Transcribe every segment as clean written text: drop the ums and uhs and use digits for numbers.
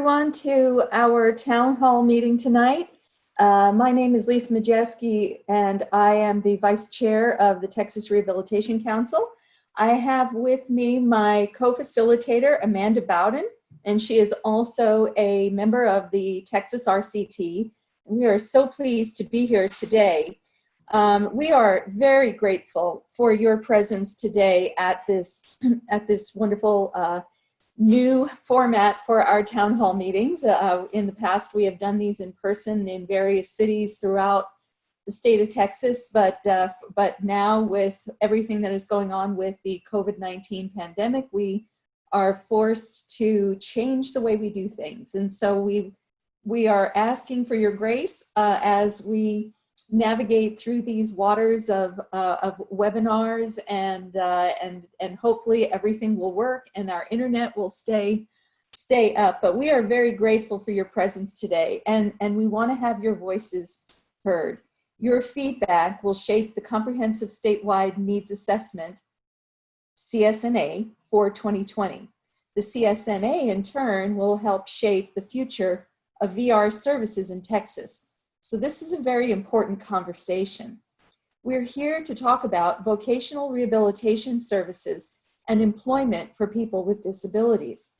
Everyone to our town hall meeting tonight. My name is Lisa Majeski and I am the vice chair of the Texas Rehabilitation Council. I have with me my co-facilitator, Amanda Bowden, and she is also a member of the Texas RCT. We are so pleased to be here today. We are very grateful for your presence today at this wonderful new format for our town hall meetings. In the past, we have done these in person in various cities throughout the state of Texas, but now with everything that is going on with the COVID-19 pandemic, we are forced to change the way we do things. And so we are asking for your grace as we navigate through these waters of webinars, and hopefully everything will work and our internet will stay up. But we are very grateful for your presence today, and we want to have your voices heard. Your feedback will shape the Comprehensive Statewide Needs Assessment, CSNA, for 2020. The CSNA in turn will help shape the future of VR services in Texas. So this is a very important conversation. We're here to talk about vocational rehabilitation services and employment for people with disabilities.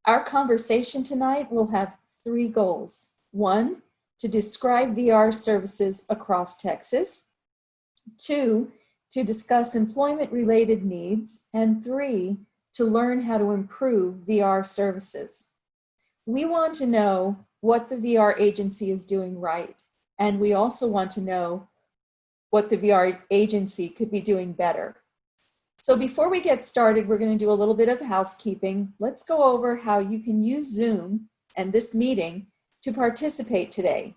Our conversation tonight will have three goals. One, to describe VR services across Texas. Two, to discuss employment-related needs. And three, to learn how to improve VR services. We want to know what the VR agency is doing right. And we also want to know what the VR agency could be doing better. So before we get started, we're going to do a little bit of housekeeping. Let's go over how you can use Zoom and this meeting to participate today.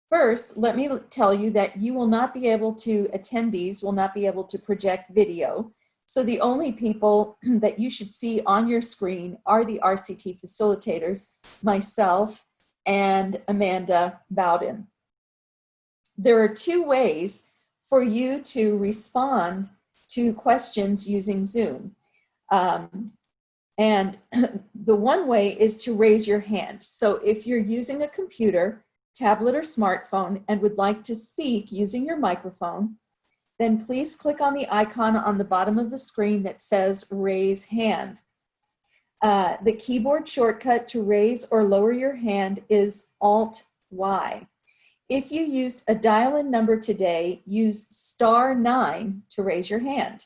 First, let me tell you that you will not be able to, attendees will not be able to project video. So the only people that you should see on your screen are the RCT facilitators, myself, and Amanda Bowden. There are two ways for you to respond to questions using Zoom. And the one way is to raise your hand. So if you're using a computer, tablet, or smartphone and would like to speak using your microphone, then please click on the icon on the bottom of the screen that says raise hand. The keyboard shortcut to raise or lower your hand is Alt-Y. If you used a dial-in number today, use *9 to raise your hand.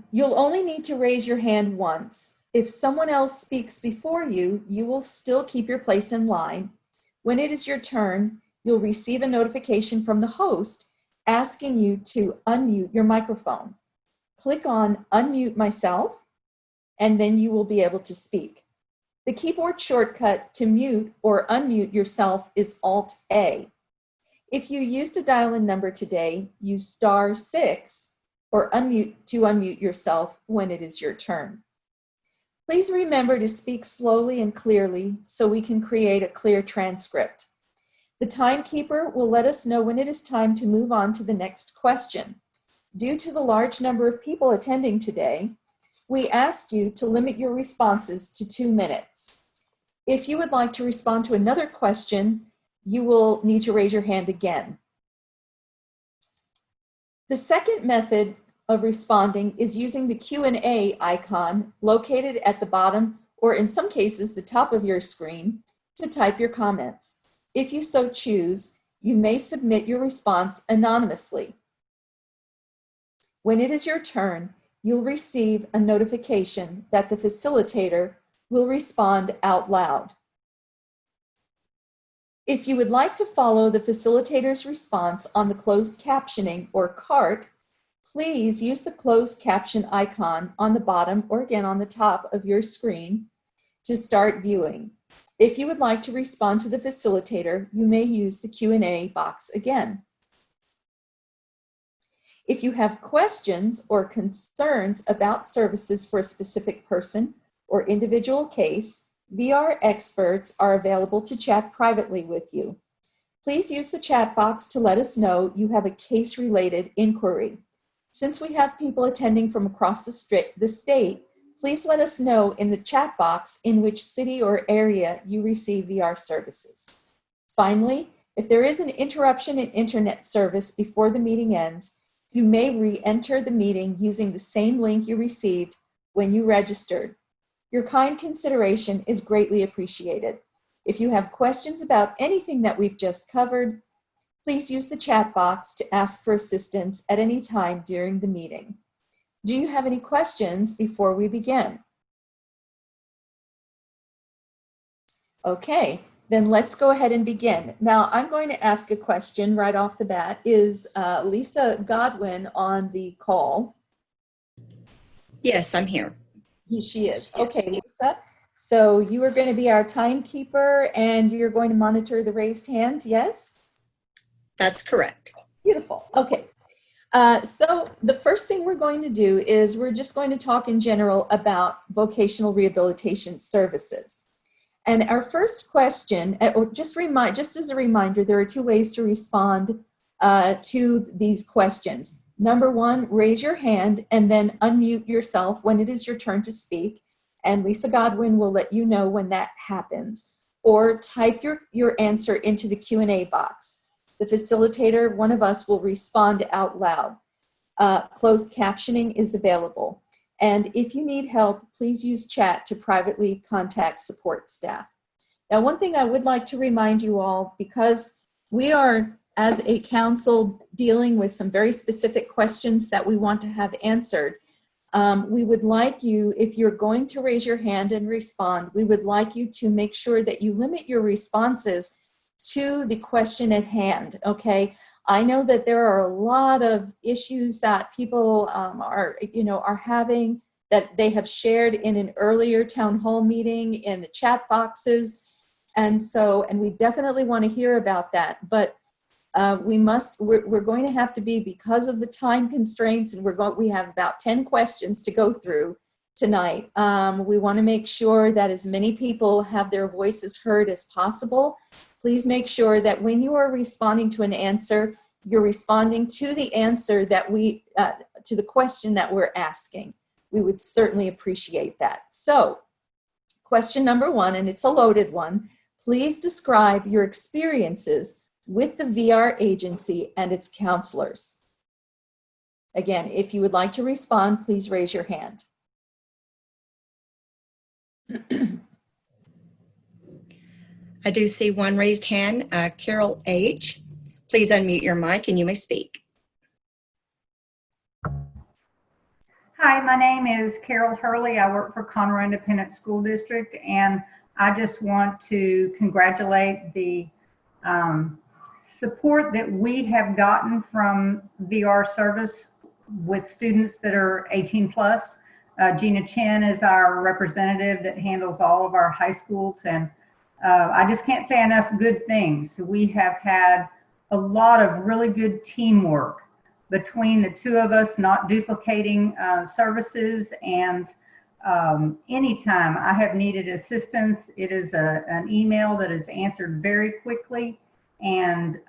You'll only need to raise your hand once. If someone else speaks before you, you will still keep your place in line. When it is your turn, you'll receive a notification from the host asking you to unmute your microphone. Click on Unmute Myself, and then you will be able to speak. The keyboard shortcut to mute or unmute yourself is Alt-A. If you used a dial-in number today, use *6 or unmute yourself when it is your turn. Please remember to speak slowly and clearly so we can create a clear transcript. The timekeeper will let us know when it is time to move on to the next question. Due to the large number of people attending today, we ask you to limit your responses to 2 minutes. If you would like to respond to another question, you will need to raise your hand again. The second method of responding is using the Q&A icon located at the bottom, or in some cases, the top of your screen, to type your comments. If you so choose, you may submit your response anonymously. When it is your turn, you'll receive a notification that the facilitator will respond out loud. If you would like to follow the facilitator's response on the closed captioning or CART, please use the closed caption icon on the bottom or again on the top of your screen to start viewing. If you would like to respond to the facilitator, you may use the Q&A box again. If you have questions or concerns about services for a specific person or individual case, VR experts are available to chat privately with you. Please use the chat box to let us know you have a case-related inquiry. Since we have people attending from across the state, please let us know in the chat box in which city or area you receive VR services. Finally, if there is an interruption in internet service before the meeting ends, you may re-enter the meeting using the same link you received when you registered. Your kind consideration is greatly appreciated. If you have questions about anything that we've just covered, please use the chat box to ask for assistance at any time during the meeting. Do you have any questions before we begin? Okay, then let's go ahead and begin. Now, I'm going to ask a question right off the bat. Is Lisa Godwin on the call? Yes, I'm here. She is. Okay, Lisa. So you are going to be our timekeeper and you're going to monitor the raised hands, yes? That's correct. Beautiful. Okay. So the first thing we're going to do is we're just going to talk in general about vocational rehabilitation services. And our first question, just as a reminder, there are two ways to respond to these questions. Number one, raise your hand and then unmute yourself when it is your turn to speak. And Lisa Godwin will let you know when that happens. Or type your answer into the Q&A box. The facilitator, one of us, will respond out loud. Closed captioning is available. And if you need help, please use chat to privately contact support staff. Now, one thing I would like to remind you all, because we are, as a council, dealing with some very specific questions that we want to have answered, we would like you, if you're going to raise your hand and respond, we would like you to make sure that you limit your responses to the question at hand, okay? I know that there are a lot of issues that people are having that they have shared in an earlier town hall meeting in the chat boxes. And we definitely want to hear about that. But we're going to have to be, because of the time constraints, and we have about 10 questions to go through tonight. We want to make sure that as many people have their voices heard as possible. Please make sure that when you are responding to an answer, you're responding to the answer that to the question that we're asking. We would certainly appreciate that. So, question number one, and it's a loaded one. Please describe your experiences with the VR agency and its counselors. Again, if you would like to respond, please raise your hand. I do see one raised hand, Carol H. Please unmute your mic and you may speak. Hi, my name is Carol Hurley. I work for Conroe Independent School District, and I just want to congratulate the support that we have gotten from VR service with students that are 18 plus. Gina Chen is our representative that handles all of our high schools, and I just can't say enough good things. We have had a lot of really good teamwork between the two of us, not duplicating services, and anytime I have needed assistance, it is an email that is answered very quickly, and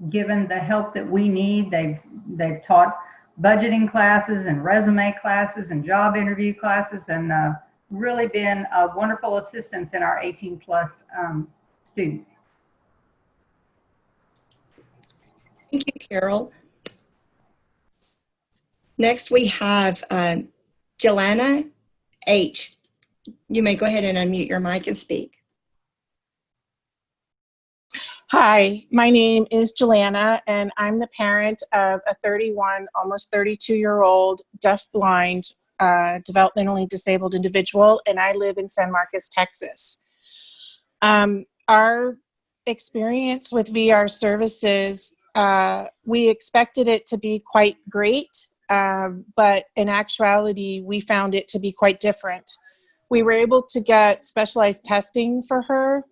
given the help that we need, they've taught budgeting classes and resume classes and job interview classes, and really been a wonderful assistance in our 18 plus students. Thank you, Carol. Next, we have Jelana H. You may go ahead and unmute your mic and speak. Hi, my name is Jelana, and I'm the parent of a 31, almost 32-year-old deafblind, developmentally disabled individual, and I live in San Marcos, Texas. Our experience with VR services, we expected it to be quite great, but in actuality, we found it to be quite different. We were able to get specialized testing for her,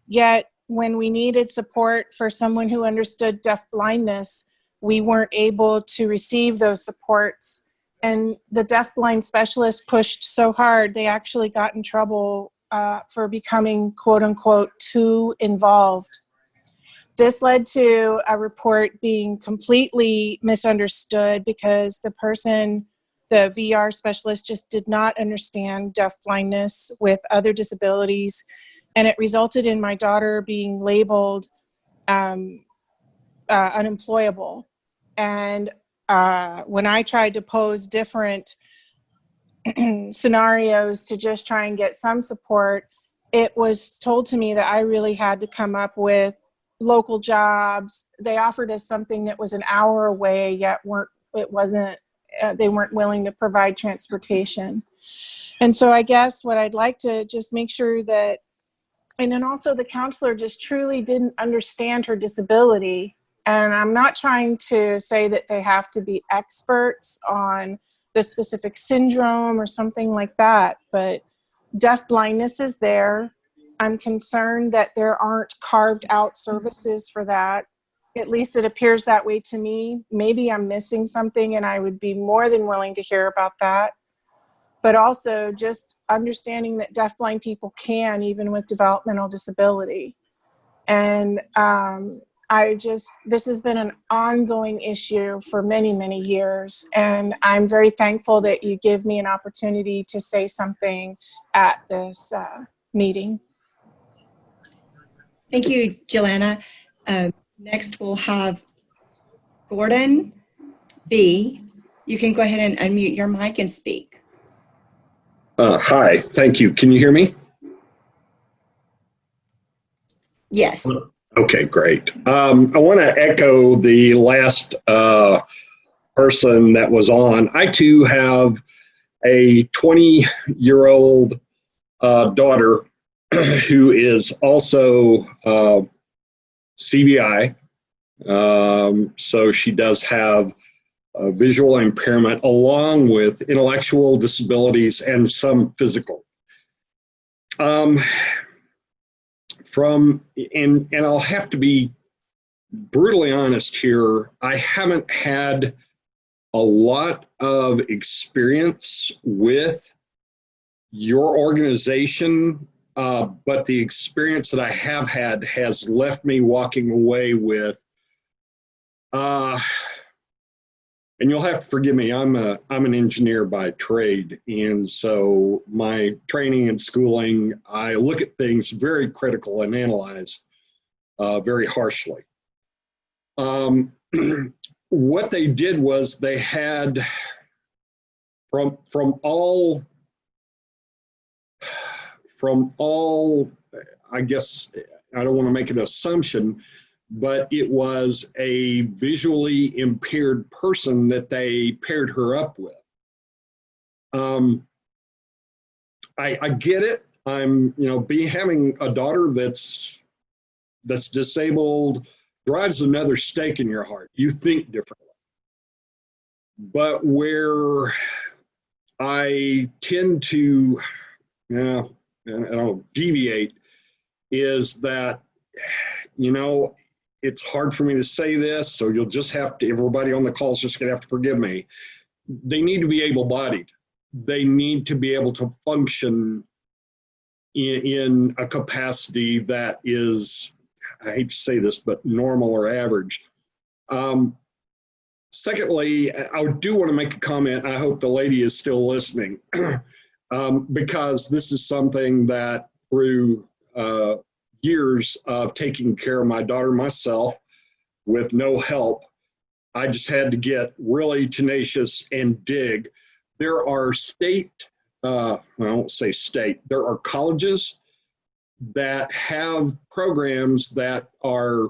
yet when we needed support for someone who understood deafblindness, we weren't able to receive those supports. And the deafblind specialist pushed so hard, they actually got in trouble for becoming, quote unquote, too involved. This led to a report being completely misunderstood because the person the VR specialist just did not understand deaf blindness with other disabilities, and it resulted in my daughter being labeled unemployable. And when I tried to pose different scenarios to just try and get some support, it was told to me that I really had to come up with local jobs. They offered us something that was an hour away, yet they weren't willing to provide transportation. And so I guess what I'd like to just make sure that, and then also the counselor just truly didn't understand her disability. And I'm not trying to say that they have to be experts on the specific syndrome or something like that, but deaf blindness is there. I'm concerned that there aren't carved out services for that. At least it appears that way to me. Maybe I'm missing something, and I would be more than willing to hear about that. But also just understanding that deafblind people can, even with developmental disability. And this has been an ongoing issue for many, many years. And I'm very thankful that you give me an opportunity to say something at this meeting. Thank you, Joanna. Next, we'll have Gordon B. You can go ahead and unmute your mic and speak. Hi, thank you. Can you hear me? Yes. Okay, great. I want to echo the last person that was on. I too have a 20-year-old daughter who is also CVI. So she does have visual impairment along with intellectual disabilities and some physical. And I'll have to be brutally honest here, I haven't had a lot of experience with your organization, but the experience that I have had has left me walking away with, and you'll have to forgive me, I'm an engineer by trade, and so my training and schooling, I look at things very critical and analyze very harshly. What they did was they had from all, I guess, I don't want to make an assumption, but it was a visually impaired person that they paired her up with. I get it. I'm, having a daughter that's disabled drives another stake in your heart. You think differently. But where I tend to, I don't deviate, is that, it's hard for me to say this, so you'll just have to, everybody on the call is just gonna have to forgive me. They need to be able-bodied. They need to be able to function in a capacity that is, I hate to say this, but normal or average. Secondly, I do want to make a comment. I hope the lady is still listening, because this is something that through years of taking care of my daughter myself with no help, I just had to get really tenacious and dig. There are I won't say state, there are colleges that have programs that are,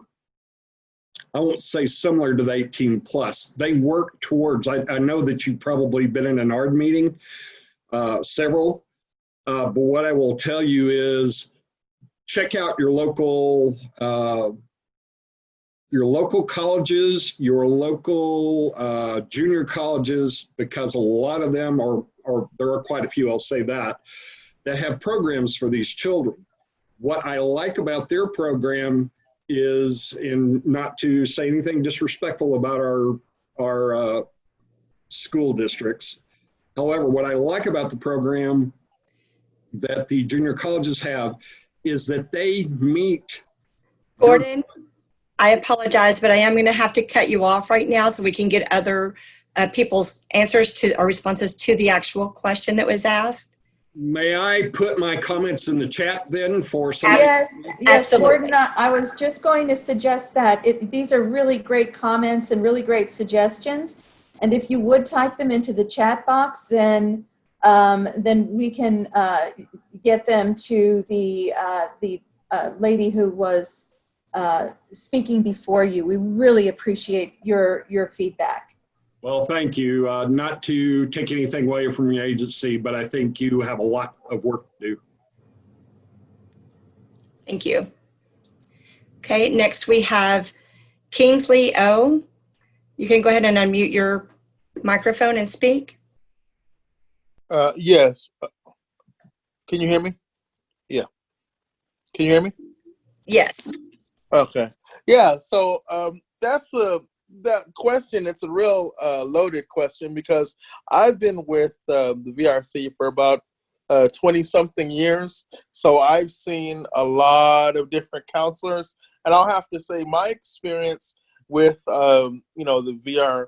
I won't say similar to the 18 plus. They work towards, I know that you've probably been in an ARD meeting, several, but what I will tell you is check out your local colleges, your local junior colleges, because a lot of them are there are quite a few, I'll say that have programs for these children. What I like about their program is, and not to say anything disrespectful about our school districts, however, what I like about the program that the junior colleges have is that they meet. Gordon, I apologize, but I am going to have to cut you off right now so we can get other people's answers to or responses to the actual question that was asked? May I put my comments in the chat then for some? Yes, yes, Absolutely. Gordon, I was just going to suggest that these are really great comments and really great suggestions. And if you would type them into the chat box, then we can get them to the lady who was speaking before you. We really appreciate your feedback. Well, thank you. Not to take anything away from your agency, but I think you have a lot of work to do. Thank you. Okay, next we have Kingsley O. You can go ahead and unmute your microphone and speak. Yes. Can you hear me? Yeah. Can you hear me? Yes. Okay. Yeah. So that question. It's a real loaded question because I've been with the VRC for about 20-something years. So I've seen a lot of different counselors, and I'll have to say my experience with the VR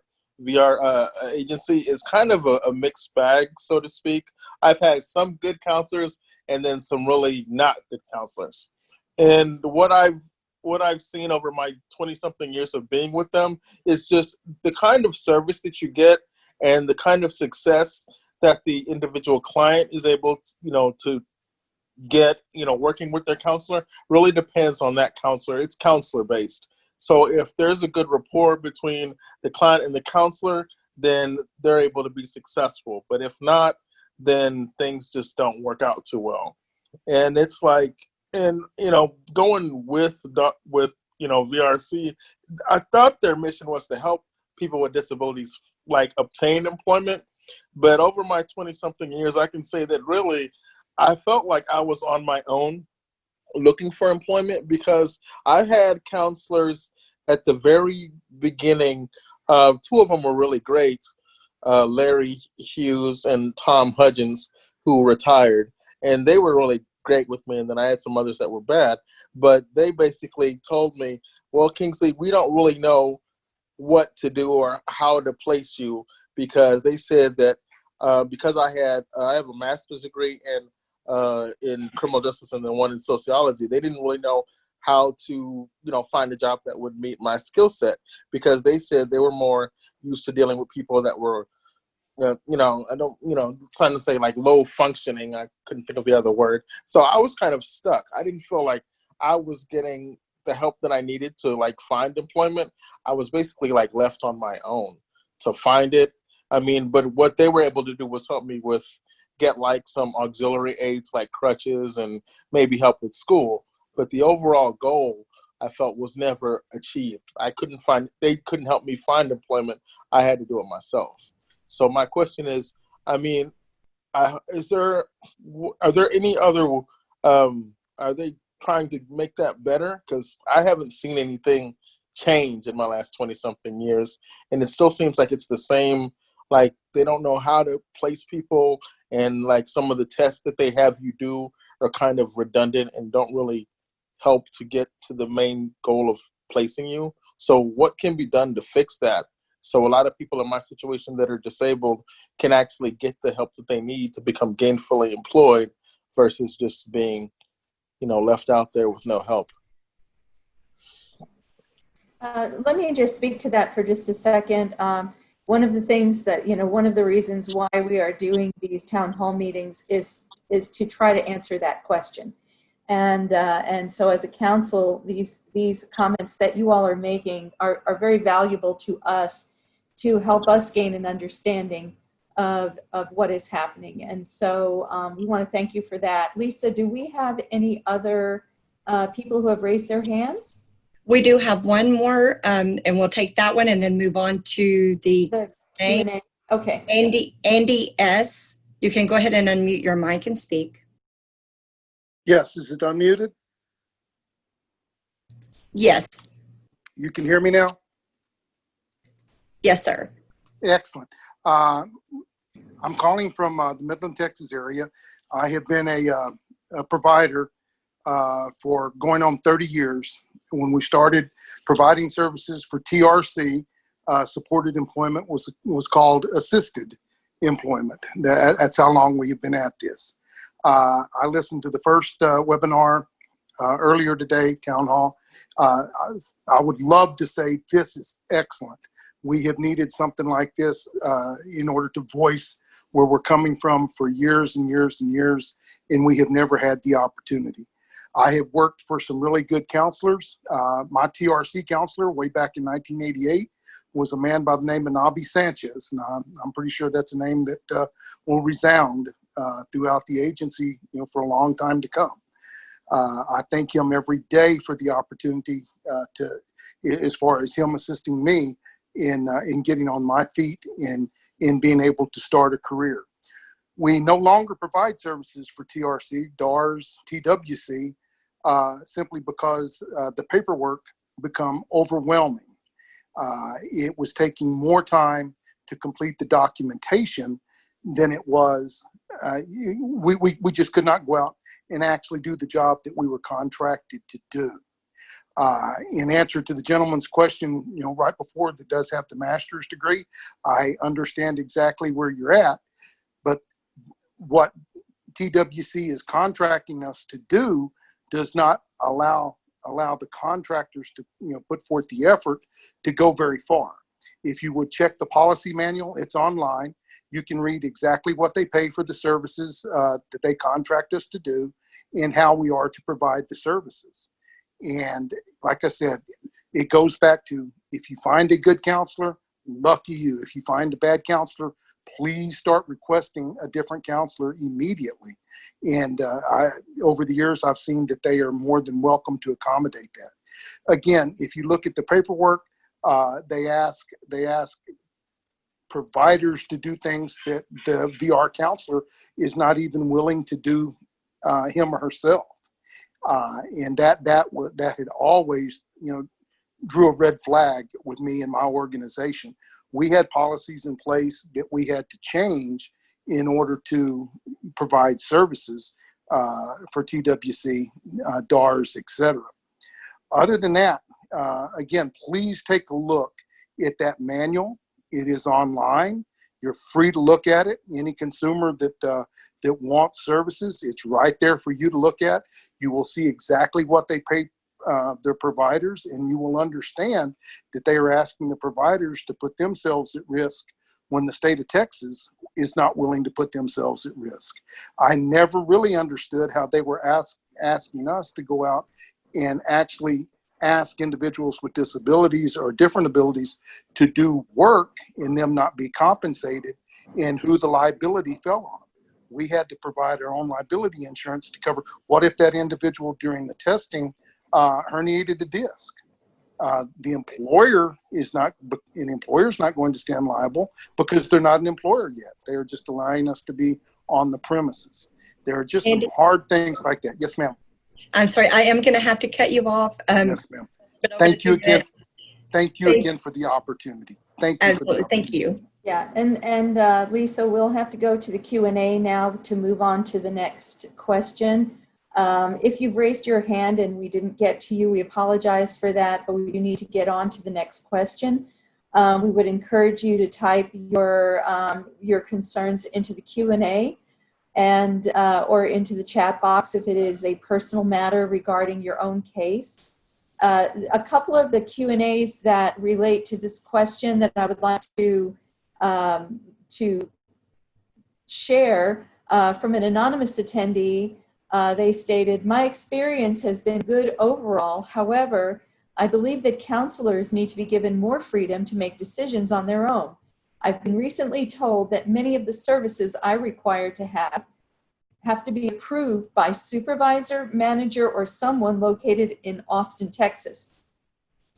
agency is kind of a mixed bag, so to speak. I've had some good counselors and then some really not good counselors. And what I've seen over my 20-something years of being with them is just the kind of service that you get and the kind of success that the individual client is able to get, working with their counselor really depends on that counselor. It's counselor based. So if there's a good rapport between the client and the counselor, then they're able to be successful. But if not, then things just don't work out too well. And it's like, going with VRC, I thought their mission was to help people with disabilities like obtain employment. But over my 20-something years, I can say that really, I felt like I was on my own looking for employment because I had counselors at the very beginning. Two of them were really great, Larry Hughes and Tom Hudgens, who retired. And they were really great with me. And then I had some others that were bad. But they basically told me, well, Kingsley, we don't really know what to do or how to place you, because they said that because I have a master's degree in criminal justice and then one in sociology, they didn't really know how to find a job that would meet my skill set, because they said they were more used to dealing with people that were I don't trying to say like low functioning. I couldn't think of the other word. So I was kind of stuck. I didn't feel like I was getting the help that I needed to like find employment. I was basically like left on my own to find it. I mean, but what they were able to do was help me get like some auxiliary aids like crutches and maybe help with school. But the overall goal I felt was never achieved. They couldn't help me find employment. I had to do it myself. So my question is, I mean, are there any other, are they trying to make that better? Because I haven't seen anything change in my last 20-something years. And it still seems like it's the same, like they don't know how to place people, and like some of the tests that they have you do are kind of redundant and don't really help to get to the main goal of placing you. So what can be done to fix that? So a lot of people in my situation that are disabled can actually get the help that they need to become gainfully employed versus just being, left out there with no help. Let me just speak to that for just a second. One of the things that, one of the reasons why we are doing these town hall meetings is to try to answer that question. And so as a council, these comments that you all are making are very valuable to us to help us gain an understanding of what is happening. And so we want to thank you for that. Lisa, do we have any other people who have raised their hands? We do have one more, and we'll take that one and then move on to the Q&A. Okay. Andy S. You can go ahead and unmute your mic and speak. Yes, is it unmuted? Yes. You can hear me now? Yes, sir. Excellent. I'm calling from the Midland, Texas area. I have been a provider for going on 30 years. When we started providing services for TRC, supported employment was called assisted employment. That's how long we have been at this. I listened to the first webinar earlier today, town hall. I would love to say this is excellent. We have needed something like this in order to voice where we're coming from for years and years and years, and we have never had the opportunity. I have worked for some really good counselors. My TRC counselor way back in 1988 was a man by the name of Nabi Sanchez, and I'm pretty sure that's a name that will resound throughout the agency, for a long time to come. I thank him every day for the opportunity as far as him assisting me in getting on my feet and in being able to start a career. We no longer provide services for TRC, DARS, TWC, simply because the paperwork become overwhelming. It was taking more time to complete the documentation than it was. We just could not go out and actually do the job that we were contracted to do. In answer to the gentleman's question, right before, that does have the master's degree, I understand exactly where you're at, but what TWC is contracting us to do does not allow the contractors to put forth the effort to go very far. If you would check the policy manual, it's online. You can read exactly what they pay for the services that they contract us to do and how we are to provide the services. And like I said, it goes back to, if you find a good counselor, lucky you. If you find a bad counselor, please start requesting a different counselor immediately. And over the years, I've seen that they are more than welcome to accommodate that. Again, if you look at the paperwork, they ask providers to do things that the VR counselor is not even willing to do him or herself. And that had always, drew a red flag with me and my organization. We had policies in place that we had to change in order to provide services for TWC, DARS, etc. Other than that, again, please take a look at that manual. It is online. You're free to look at it. Any consumer that wants services, it's right there for you to look at. You will see exactly what they pay their providers, and you will understand that they are asking the providers to put themselves at risk when the state of Texas is not willing to put themselves at risk. I never really understood how they were asking us to go out and actually ask individuals with disabilities or different abilities to do work and them not be compensated, and who the liability fell on. We had to provide our own liability insurance to cover, what if that individual during the testing herniated a disc? The employer is not going to stand liable because they're not an employer yet. They are just allowing us to be on the premises. There are just some hard things like that. Yes, ma'am. I'm sorry, I am going to have to cut you off. Yes, ma'am. Thank you again. Thank you again for the opportunity. Thank you. Absolutely. Thank you. Yeah, and Lisa, we'll have to go to the Q&A now to move on to the next question. If you've raised your hand and we didn't get to you, we apologize for that, but we do need to get on to the next question. We would encourage you to type your concerns into the Q&A and or into the chat box if it is a personal matter regarding your own case. A couple of the Q&As that relate to this question that I would like to share from an anonymous attendee. They stated, "My experience has been good overall. However, I believe that counselors need to be given more freedom to make decisions on their own. I've been recently told that many of the services I require to have to be approved by supervisor, manager, or someone located in Austin, Texas.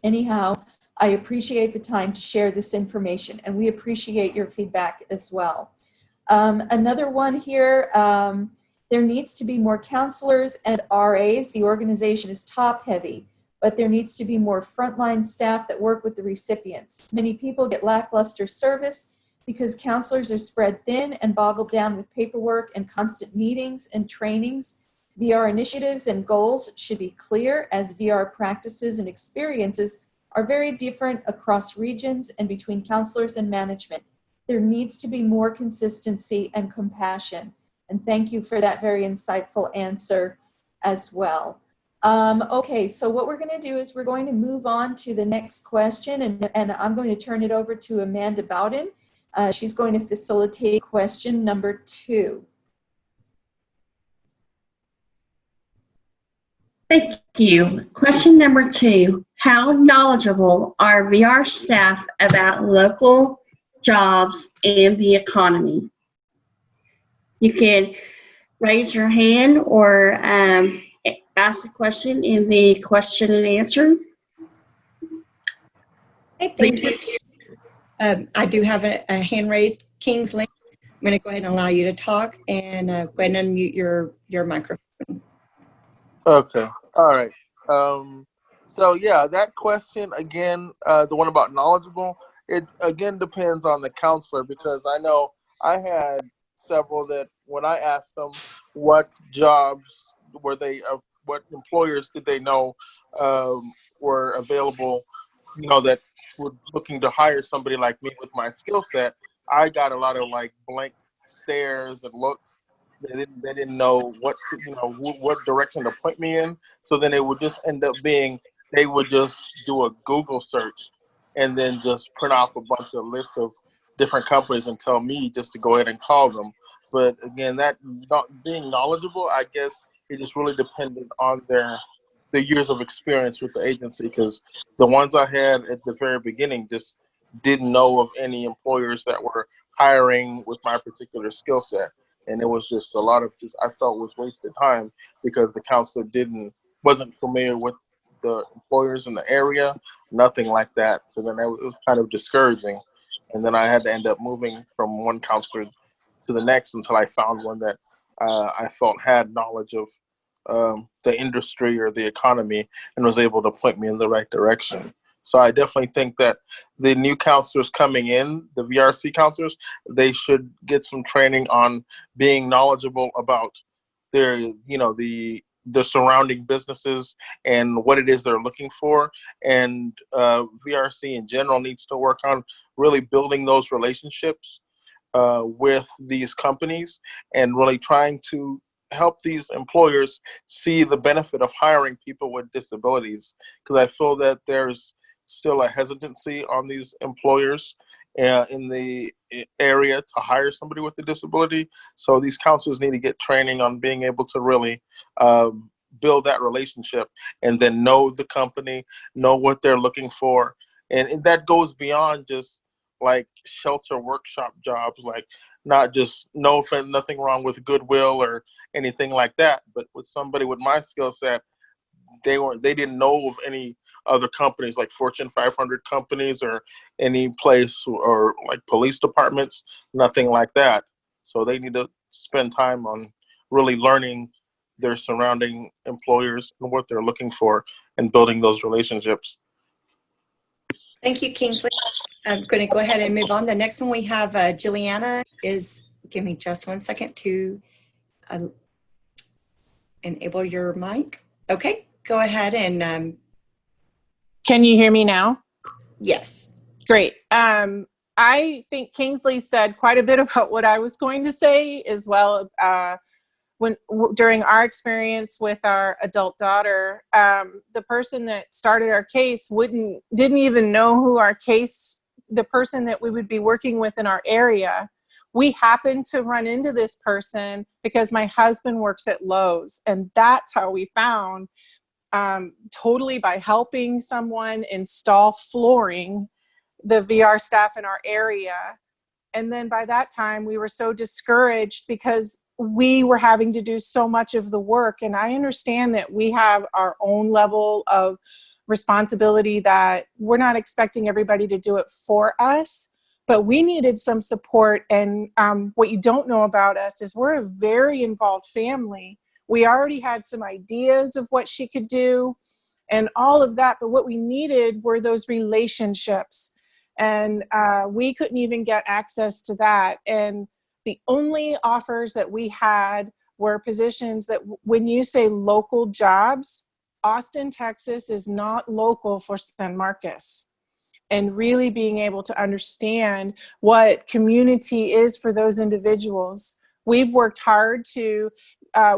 Anyhow, I appreciate the time to share this information, and we appreciate your feedback as well." Another one here, there needs to be more counselors and RAs. The organization is top heavy, but there needs to be more frontline staff that work with the recipients. Many people get lackluster service because counselors are spread thin and boggled down with paperwork and constant meetings and trainings. VR initiatives and goals should be clear, as VR practices and experiences are very different across regions and between counselors and management. There needs to be more consistency and compassion. And thank you for that very insightful answer as well. Okay, so what we're going to do is we're going to move on to the next question, and I'm going to turn it over to Amanda Bowden. She's going to facilitate question number 2. Thank you. Question number 2, how knowledgeable are VR staff about local jobs and the economy? You can raise your hand or ask the question in the question and answer. Hey, thank you. I do have a hand raised. Kingsley, I'm going to go ahead and allow you to talk, and go ahead and unmute your microphone. Okay. All right. So yeah, that question again, the one about knowledgeable, it again depends on the counselor, because I know I had several that when I asked them what jobs were they, what employers did they know were available, that were looking to hire somebody like me with my skill set, I got a lot of like blank stares and looks. They didn't know what what direction to point me in. So then it would just end up being they would just do a Google search and then just print off a bunch of lists of different companies and tell me just to go ahead and call them. But again, that not being knowledgeable, I guess it just really depended on their years of experience with the agency, because the ones I had at the very beginning just didn't know of any employers that were hiring with my particular skill set. And it was just a lot of I felt was wasted time, because the counselor wasn't familiar with the employers in the area, nothing like that. So then it was kind of discouraging. And then I had to end up moving from one counselor to the next until I found one that I felt had knowledge of the industry or the economy and was able to point me in the right direction. So I definitely think that the new counselors coming in, the VRC counselors, they should get some training on being knowledgeable about their, the surrounding businesses and what it is they're looking for. And VRC in general needs to work on really building those relationships with these companies and really trying to help these employers see the benefit of hiring people with disabilities, because I feel that there's still a hesitancy on these employers in the area to hire somebody with a disability. So these counselors need to get training on being able to really build that relationship and then know the company, know what they're looking for. And that goes beyond just like shelter workshop jobs, like not just nothing wrong with Goodwill or anything like that, but with somebody with my skill set, they didn't know of any other companies like Fortune 500 companies or any place or like police departments, nothing like that. So they need to spend time on really learning their surrounding employers and what they're looking for and building those relationships. Thank you, Kingsley. I'm going to go ahead and move on. The next one we have, Juliana, give me just 1 second to enable your mic. Okay, go ahead and. Can you hear me now? Yes. Great. I think Kingsley said quite a bit about what I was going to say as well. During our experience with our adult daughter, the person that started our case didn't even know who the person that we would be working with in our area. We happened to run into this person because my husband works at Lowe's, and that's how we found, totally by helping someone install flooring, the VR staff in our area. And then by that time, we were so discouraged because we were having to do so much of the work. And I understand that we have our own level of responsibility, that we're not expecting everybody to do it for us, but we needed some support. And what you don't know about us is we're a very involved family. We already had some ideas of what she could do and all of that, but what we needed were those relationships. And we couldn't even get access to that. And the only offers that we had were positions that, when you say local jobs, Austin, Texas is not local for San Marcos. And really being able to understand what community is for those individuals. We've worked hard to,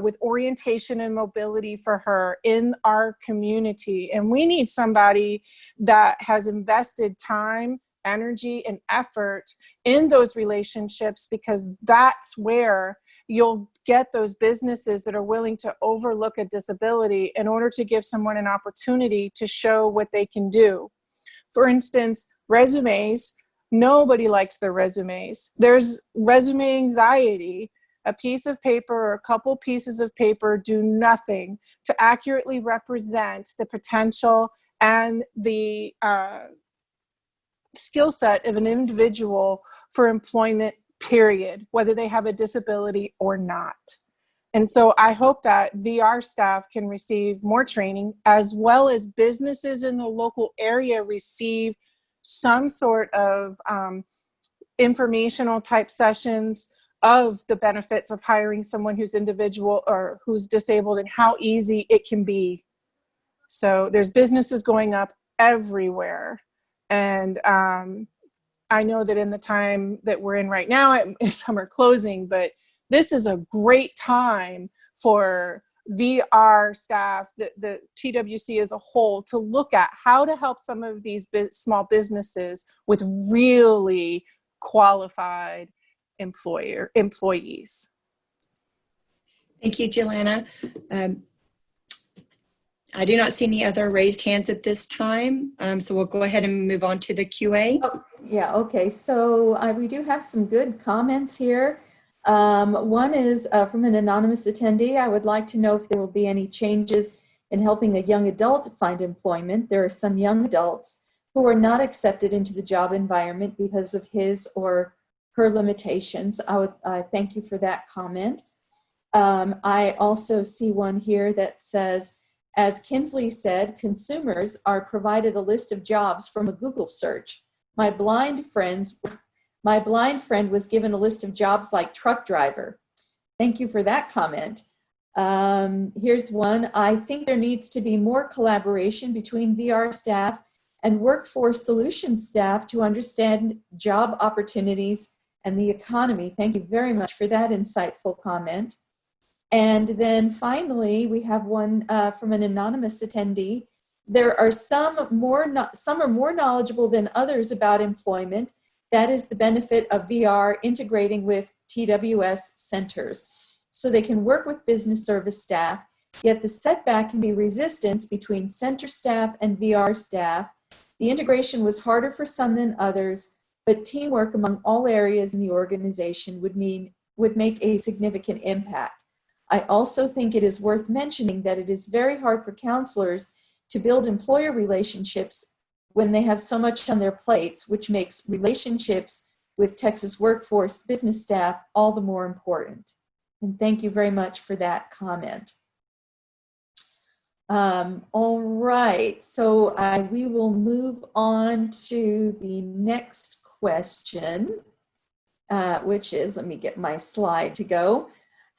with orientation and mobility for her in our community. And we need somebody that has invested time, energy, and effort in those relationships, because that's where you'll get those businesses that are willing to overlook a disability in order to give someone an opportunity to show what they can do. For instance, resumes, nobody likes their resumes. There's resume anxiety. A piece of paper or a couple pieces of paper do nothing to accurately represent the potential and the skill set of an individual for employment, period, whether they have a disability or not. And so I hope that VR staff can receive more training, as well as businesses in the local area receive some sort of informational type sessions of the benefits of hiring someone who's individual or who's disabled and how easy it can be. So there's businesses going up everywhere. And I know that in the time that we're in right now, some are closing, but this is a great time for VR staff, the TWC as a whole, to look at how to help some of these small businesses with really qualified employees. Thank you, Jelena. I do not see any other raised hands at this time, so we'll go ahead and move on to the QA. Oh, yeah, okay. So we do have some good comments here. One is from an anonymous attendee. I would like to know if there will be any changes in helping a young adult find employment. There are some young adults who are not accepted into the job environment because of his or her limitations. I thank you for that comment. I also see one here that says, as Kinsley said, consumers are provided a list of jobs from a Google search. My blind friend was given a list of jobs like truck driver. Thank you for that comment. Here's one. I think there needs to be more collaboration between VR staff and workforce solutions staff to understand job opportunities and the economy. Thank you very much for that insightful comment. And then finally, we have one from an anonymous attendee. There are some are more knowledgeable than others about employment. That is the benefit of VR integrating with TWS centers. So they can work with business service staff, yet the setback can be resistance between center staff and VR staff. The integration was harder for some than others, but teamwork among all areas in the organization would make a significant impact. I also think it is worth mentioning that it is very hard for counselors to build employer relationships when they have so much on their plates, which makes relationships with Texas workforce business staff all the more important. And thank you very much for that comment. All right, so we will move on to the next question, which is, let me get my slide to go.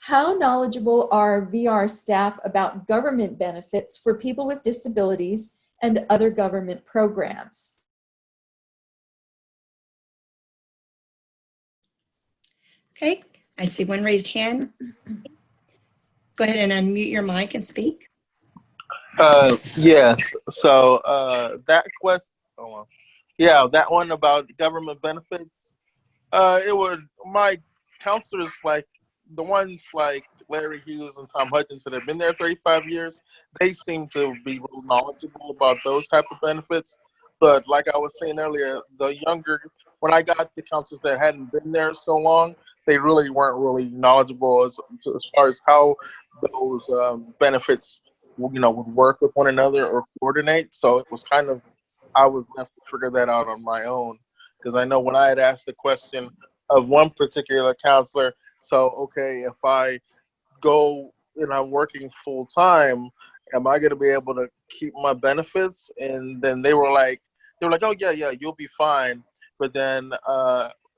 How knowledgeable are VR staff about government benefits for people with disabilities and other government programs? Okay, I see one raised hand. Go ahead and unmute your mic and speak. Yes. So that question, yeah, that one about government benefits. My counselors, like the ones like Larry Hughes and Tom Hutchins that have been there 35 years, they seem to be real knowledgeable about those type of benefits. But like I was saying earlier, when I got the counselors that hadn't been there so long, they really weren't really knowledgeable as far as how those benefits, would work with one another or coordinate. So it was I was left to figure that out on my own. Because I know when I had asked the question of one particular counselor, so, okay, if I go and I'm working full time, am I going to be able to keep my benefits? And then they were like, oh, yeah, you'll be fine. But then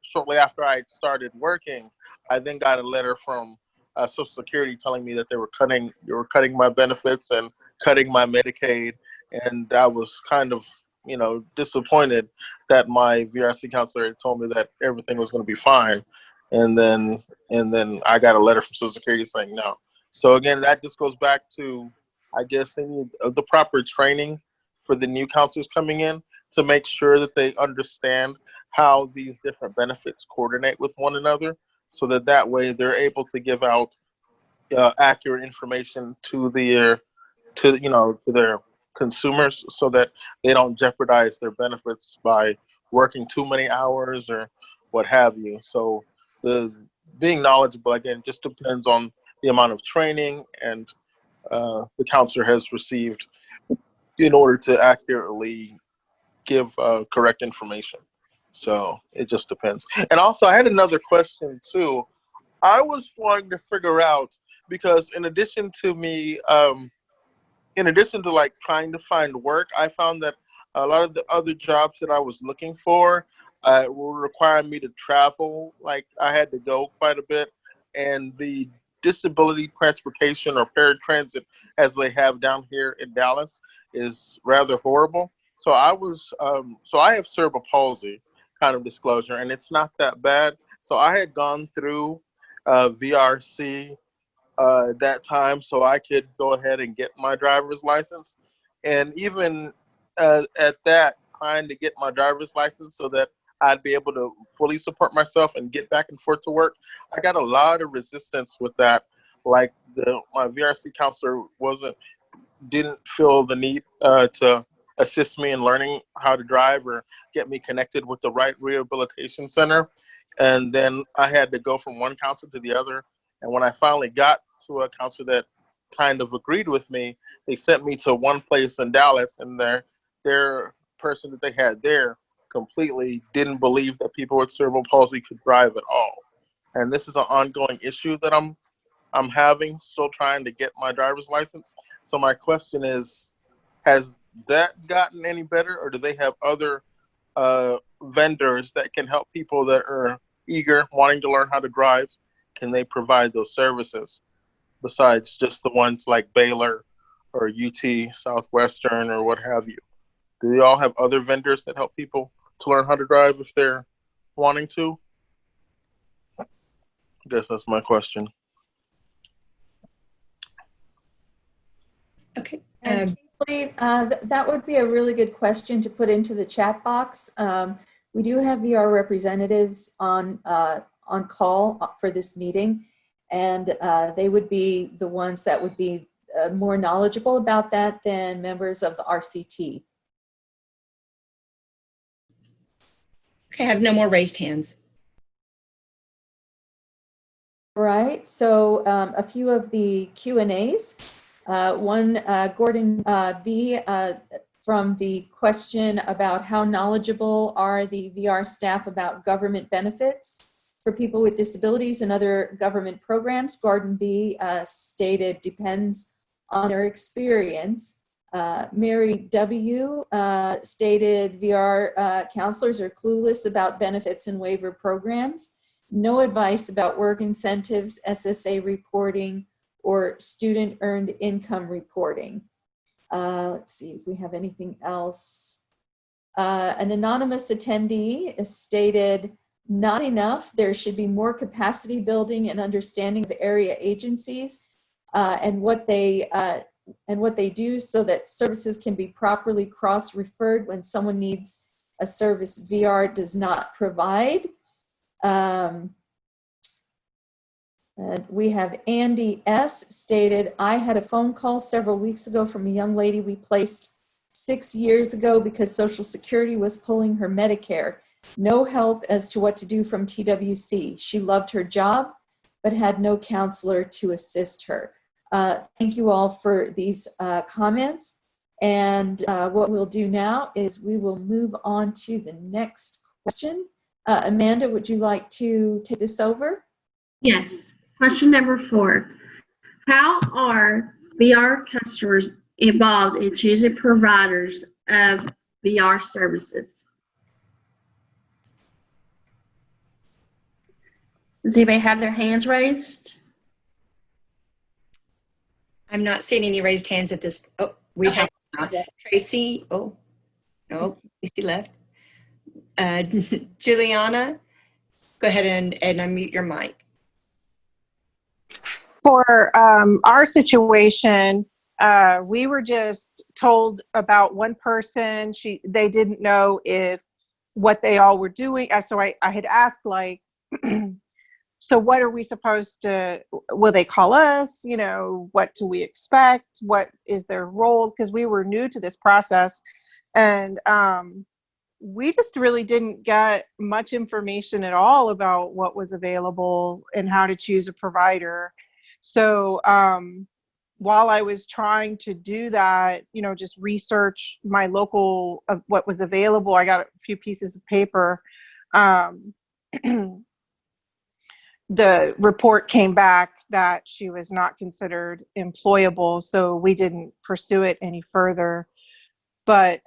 shortly after I started working, I then got a letter from Social Security telling me that they were cutting my benefits and cutting my Medicaid, and I was kind of, disappointed that my VRC counselor had told me that everything was going to be fine, and then I got a letter from Social Security saying no. So again, that just goes back to, I guess they need the proper training for the new counselors coming in to make sure that they understand how these different benefits coordinate with one another, so that way they're able to give out accurate information to their consumers, so that they don't jeopardize their benefits by working too many hours or what have you. So the being knowledgeable, again, just depends on the amount of training and the counselor has received in order to accurately give correct information. So it just depends. And also, I had another question too. I was trying to figure out, because in addition to like trying to find work, I found that a lot of the other jobs that I was looking for will require me to travel. Like I had to go quite a bit, and the disability transportation or paratransit, as they have down here in Dallas, is rather horrible. So I have cerebral palsy, kind of disclosure, and it's not that bad. So I had gone through VRC that time so I could go ahead and get my driver's license. And even at that, trying to get my driver's license so that I'd be able to fully support myself and get back and forth to work, I got a lot of resistance with that. Like my VRC counselor didn't feel the need to assist me in learning how to drive or get me connected with the right rehabilitation center. And then I had to go from one counselor to the other. And when I finally got to a counselor that kind of agreed with me, they sent me to one place in Dallas, and their person that they had there completely didn't believe that people with cerebral palsy could drive at all. And this is an ongoing issue that I'm having, still trying to get my driver's license. So my question is, has that gotten any better, or do they have other vendors that can help people that are eager, wanting to learn how to drive? Can they provide those services besides just the ones like Baylor or UT Southwestern or what have you? Do they all have other vendors that help people to learn how to drive if they're wanting to? I guess that's my question. Okay. And Kingsley, that would be a really good question to put into the chat box. We do have VR representatives on call for this meeting, and they would be the ones that would be more knowledgeable about that than members of the RCT. Okay, I have no more raised hands. All right, so a few of the Q&As. One, Gordon B. From the question about how knowledgeable are the VR staff about government benefits for people with disabilities and other government programs. Gordon B. Stated depends on their experience. Mary W. Stated VR counselors are clueless about benefits and waiver programs. No advice about work incentives, SSA reporting, or student earned income reporting. Let's see if we have anything else. An anonymous attendee stated, not enough. There should be more capacity building and understanding of area agencies and what they do so that services can be properly cross-referred when someone needs a service VR does not provide. We have Andy S. stated, I had a phone call several weeks ago from a young lady we placed 6 years ago because Social Security was pulling her Medicare. No help as to what to do from TWC. She loved her job, but had no counselor to assist her. Thank you all for these comments. And what we'll do now is we will move on to the next question. Amanda, would you like to take this over? Yes. Question number 4. How are VR customers involved in choosing providers of VR services? Does anybody have their hands raised? I'm not seeing any raised hands at this. Oh, we Okay. have Tracy. Oh, no, Tracy left. Juliana, go ahead and unmute your mic. For our situation, we were just told about one person. They didn't know if what they all were doing. So I had asked, like, so what are we supposed to, will they call us? You know, what do we expect? What is their role? Because we were new to this process. And we just really didn't get much information at all about what was available and how to choose a provider. So while I was trying to do that, you know, just research my local of what was available, I got a few pieces of paper. The report came back that she was not considered employable, so we didn't pursue it any further. But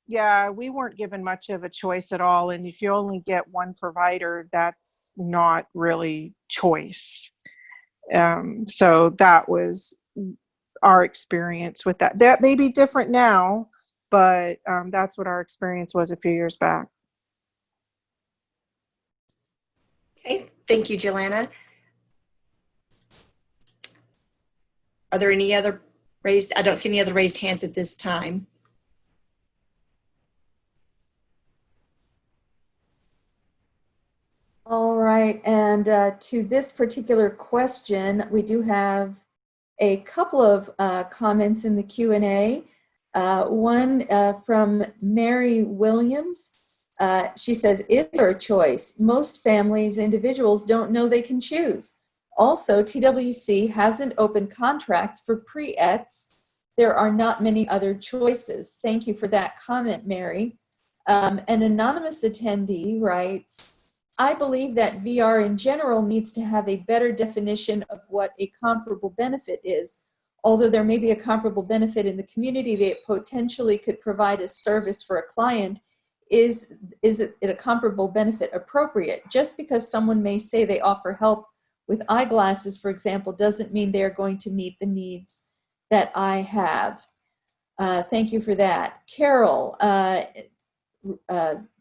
yeah, we weren't given much of a choice at all. And if you only get one provider, that's not really choice. So that was our experience with that. That may be different now, but that's what our experience was a few years back. Okay, thank you, Joanna. Are there any other raised? I don't see any other raised hands at this time. All right, and to this particular question, we do have a couple of comments in the Q&A. One from Mary Williams. She says, is there a choice? Most families, individuals don't know they can choose. Also, TWC hasn't opened contracts for pre-ETs. There are not many other choices. Thank you for that comment, Mary. An anonymous attendee writes, I believe that VR in general needs to have a better definition of what a comparable benefit is. Although there may be a comparable benefit in the community that potentially could provide a service for a client, is it a comparable benefit appropriate? Just because someone may say they offer help with eyeglasses, for example, doesn't mean they're going to meet the needs that I have. Thank you for that. Carol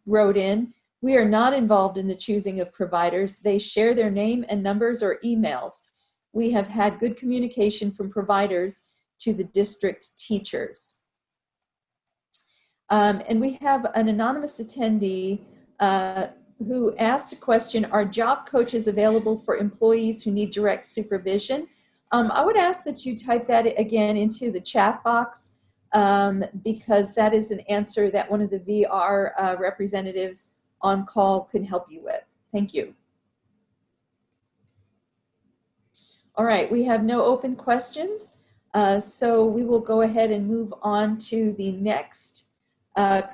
wrote in, we are not involved in the choosing of providers. They share their name and numbers or emails. We have had good communication from providers to the district teachers. And we have an anonymous attendee who asked a question, are job coaches available for employees who need direct supervision? I would ask that you type that again into the chat box because that is an answer that one of the VR representatives on call could help you with. Thank you. All right, we have no open questions. So we will go ahead and move on to the next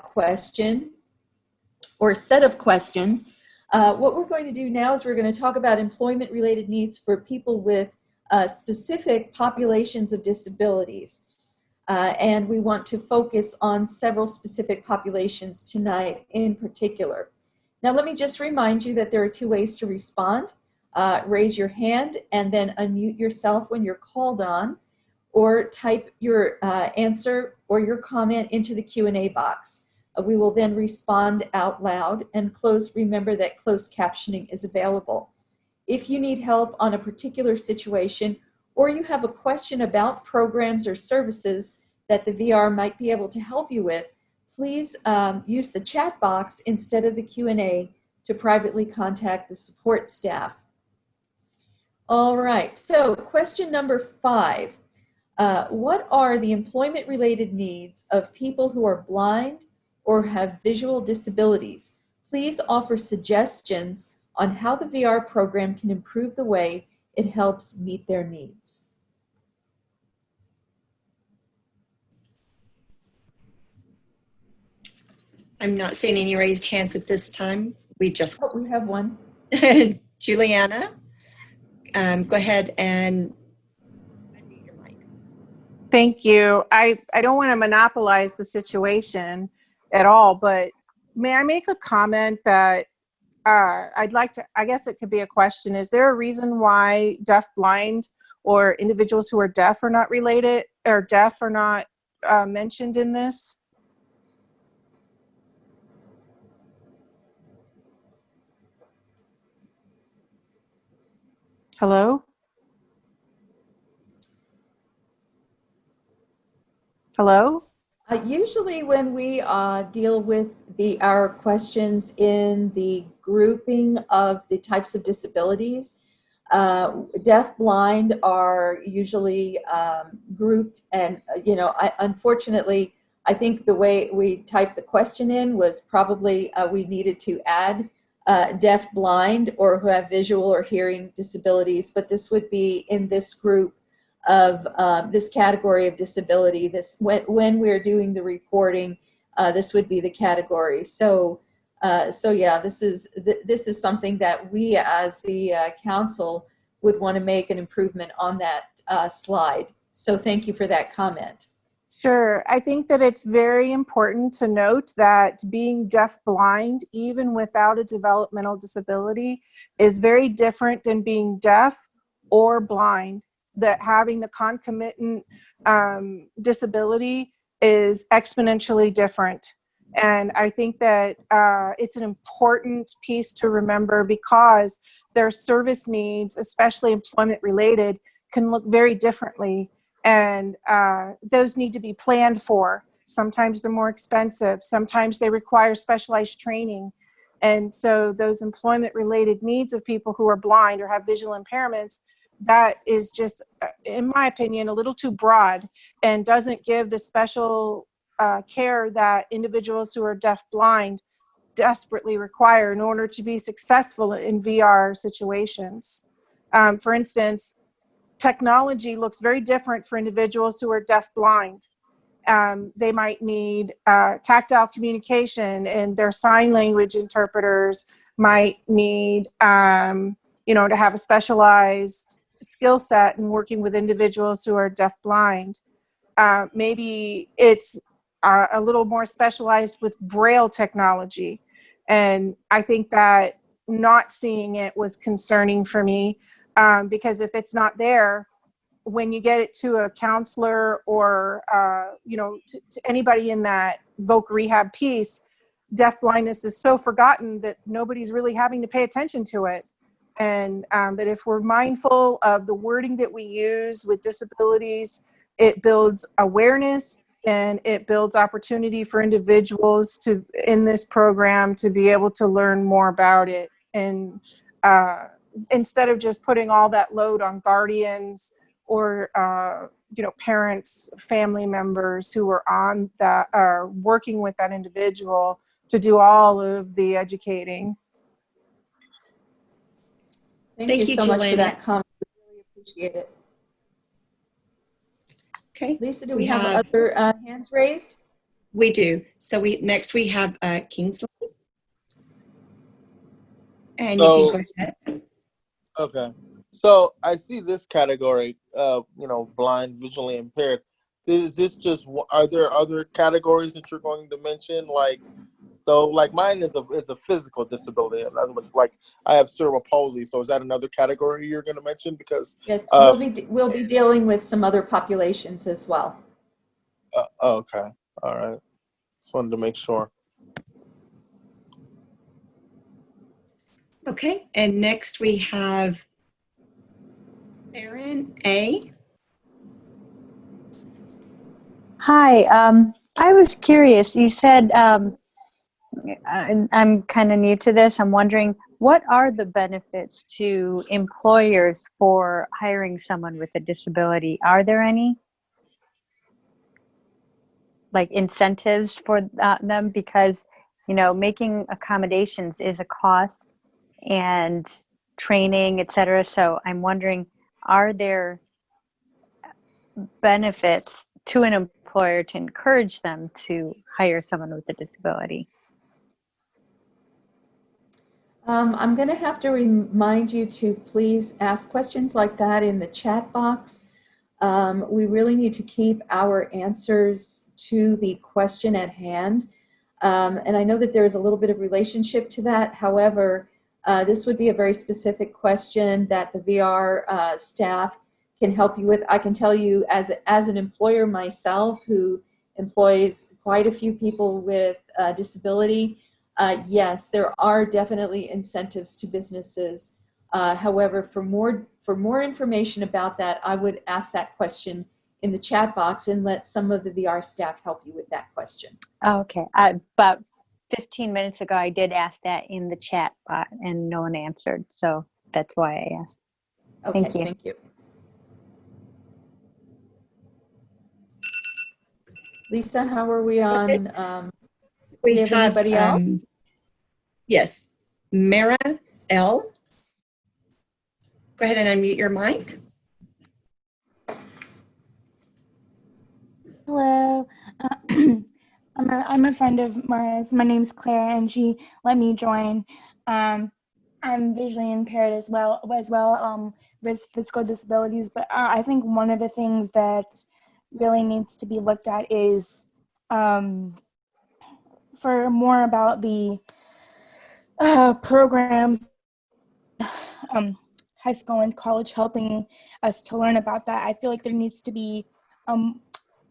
question or set of questions. What we're going to do now is we're going to talk about employment related needs for people with specific populations of disabilities. And we want to focus on several specific populations tonight in particular. Now, let me just remind you that there are two ways to respond. Raise your hand and then unmute yourself when you're called on, or type your answer or your comment into the Q&A box. We will then respond out loud and remember that closed captioning is available. If you need help on a particular situation or you have a question about programs or services that the VR might be able to help you with, please use the chat box instead of the Q&A to privately contact the support staff. All right, so question number 5. What are the employment-related needs of people who are blind or have visual disabilities? Please offer suggestions on how the VR program can improve the way it helps meet their needs. I'm not seeing any raised hands at this time. We have one. Juliana, go ahead and unmute your mic. Thank you. I don't want to monopolize the situation at all, but may I make a comment that I'd like to, I guess it could be a question. Is there a reason why deaf, blind, or individuals who are deaf are not related, or deaf are not mentioned in this? Hello? Hello? Usually when we deal with our questions in the grouping of the types of disabilities, deaf, blind are usually grouped, and unfortunately, I think the way we typed the question in was probably we needed to add deaf, blind, or who have visual or hearing disabilities, but this would be in this group of this category of disability. This when we're doing the reporting, this would be the category. So yeah, this is something that we as the council would want to make an improvement on that slide. So thank you for that comment. Sure. I think that it's very important to note that being deaf-blind, even without a developmental disability, is very different than being deaf or blind. That having the concomitant disability is exponentially different. And I think that it's an important piece to remember, because their service needs, especially employment related, can look very differently. And those need to be planned for. Sometimes they're more expensive. Sometimes they require specialized training. And so those employment related needs of people who are blind or have visual impairments, that is just, in my opinion, a little too broad and doesn't give the special care that individuals who are deaf-blind desperately require in order to be successful in VR situations. For instance, technology looks very different for individuals who are deaf-blind. They might need tactile communication, and their sign language interpreters might need, to have a specialized skill set in working with individuals who are deaf-blind. Maybe it's a little more specialized with Braille technology. And I think that not seeing it was concerning for me, because if it's not there, when you get it to a counselor or, to anybody in that voc rehab piece, deaf blindness is so forgotten that nobody's really having to pay attention to it. And but if we're mindful of the wording that we use with disabilities, it builds awareness and it builds opportunity for individuals to, in this program, to be able to learn more about it. And instead of just putting all that load on guardians or parents, family members who are on that, are working with that individual to do all of the educating. Thank you so much for Jelena. that comment. We really appreciate it. Okay. Lisa, do we have other hands raised? We do. So next we have Kingsley. And you can go ahead. Okay. So I see this category, blind, visually impaired. Is this just, are there other categories that you're going to mention? Like mine is a physical disability. In other words, like I have cerebral palsy. So is that another category you're going to mention? Because yes, we'll be dealing with some other populations as well. Okay. All right. Just wanted to make sure. Okay. And next we have Erin A. Hi, I was curious. You said, I'm kind of new to this. I'm wondering, what are the benefits to employers for hiring someone with a disability? Are there any, like, incentives for them? Because, making accommodations is a cost, and training, et cetera. So I'm wondering, are there benefits to an employer to encourage them to hire someone with a disability? I'm going to have to remind you to please ask questions like that in the chat box. We really need to keep our answers to the question at hand. And I know that there is a little bit of relationship to that. However, this would be a very specific question that the VR staff can help you with. I can tell you as an employer myself who employs quite a few people with disability, yes, there are definitely incentives to businesses. However, for more information about that, I would ask that question in the chat box and let some of the VR staff help you with that question. Okay. About 15 minutes ago, I did ask that in the chat bot and no one answered. So that's why I asked. Okay, Thank you. Thank you. Lisa, how are we on? We do you have have, anybody else? yes, Mara L. Go ahead and unmute your mic. Hello. I'm a friend of Mara's. My name's Claire, and she let me join. I'm visually impaired as well with physical disabilities. But I think one of the things that really needs to be looked at is for more about the programs, high school and college, helping us to learn about that. I feel like there needs to be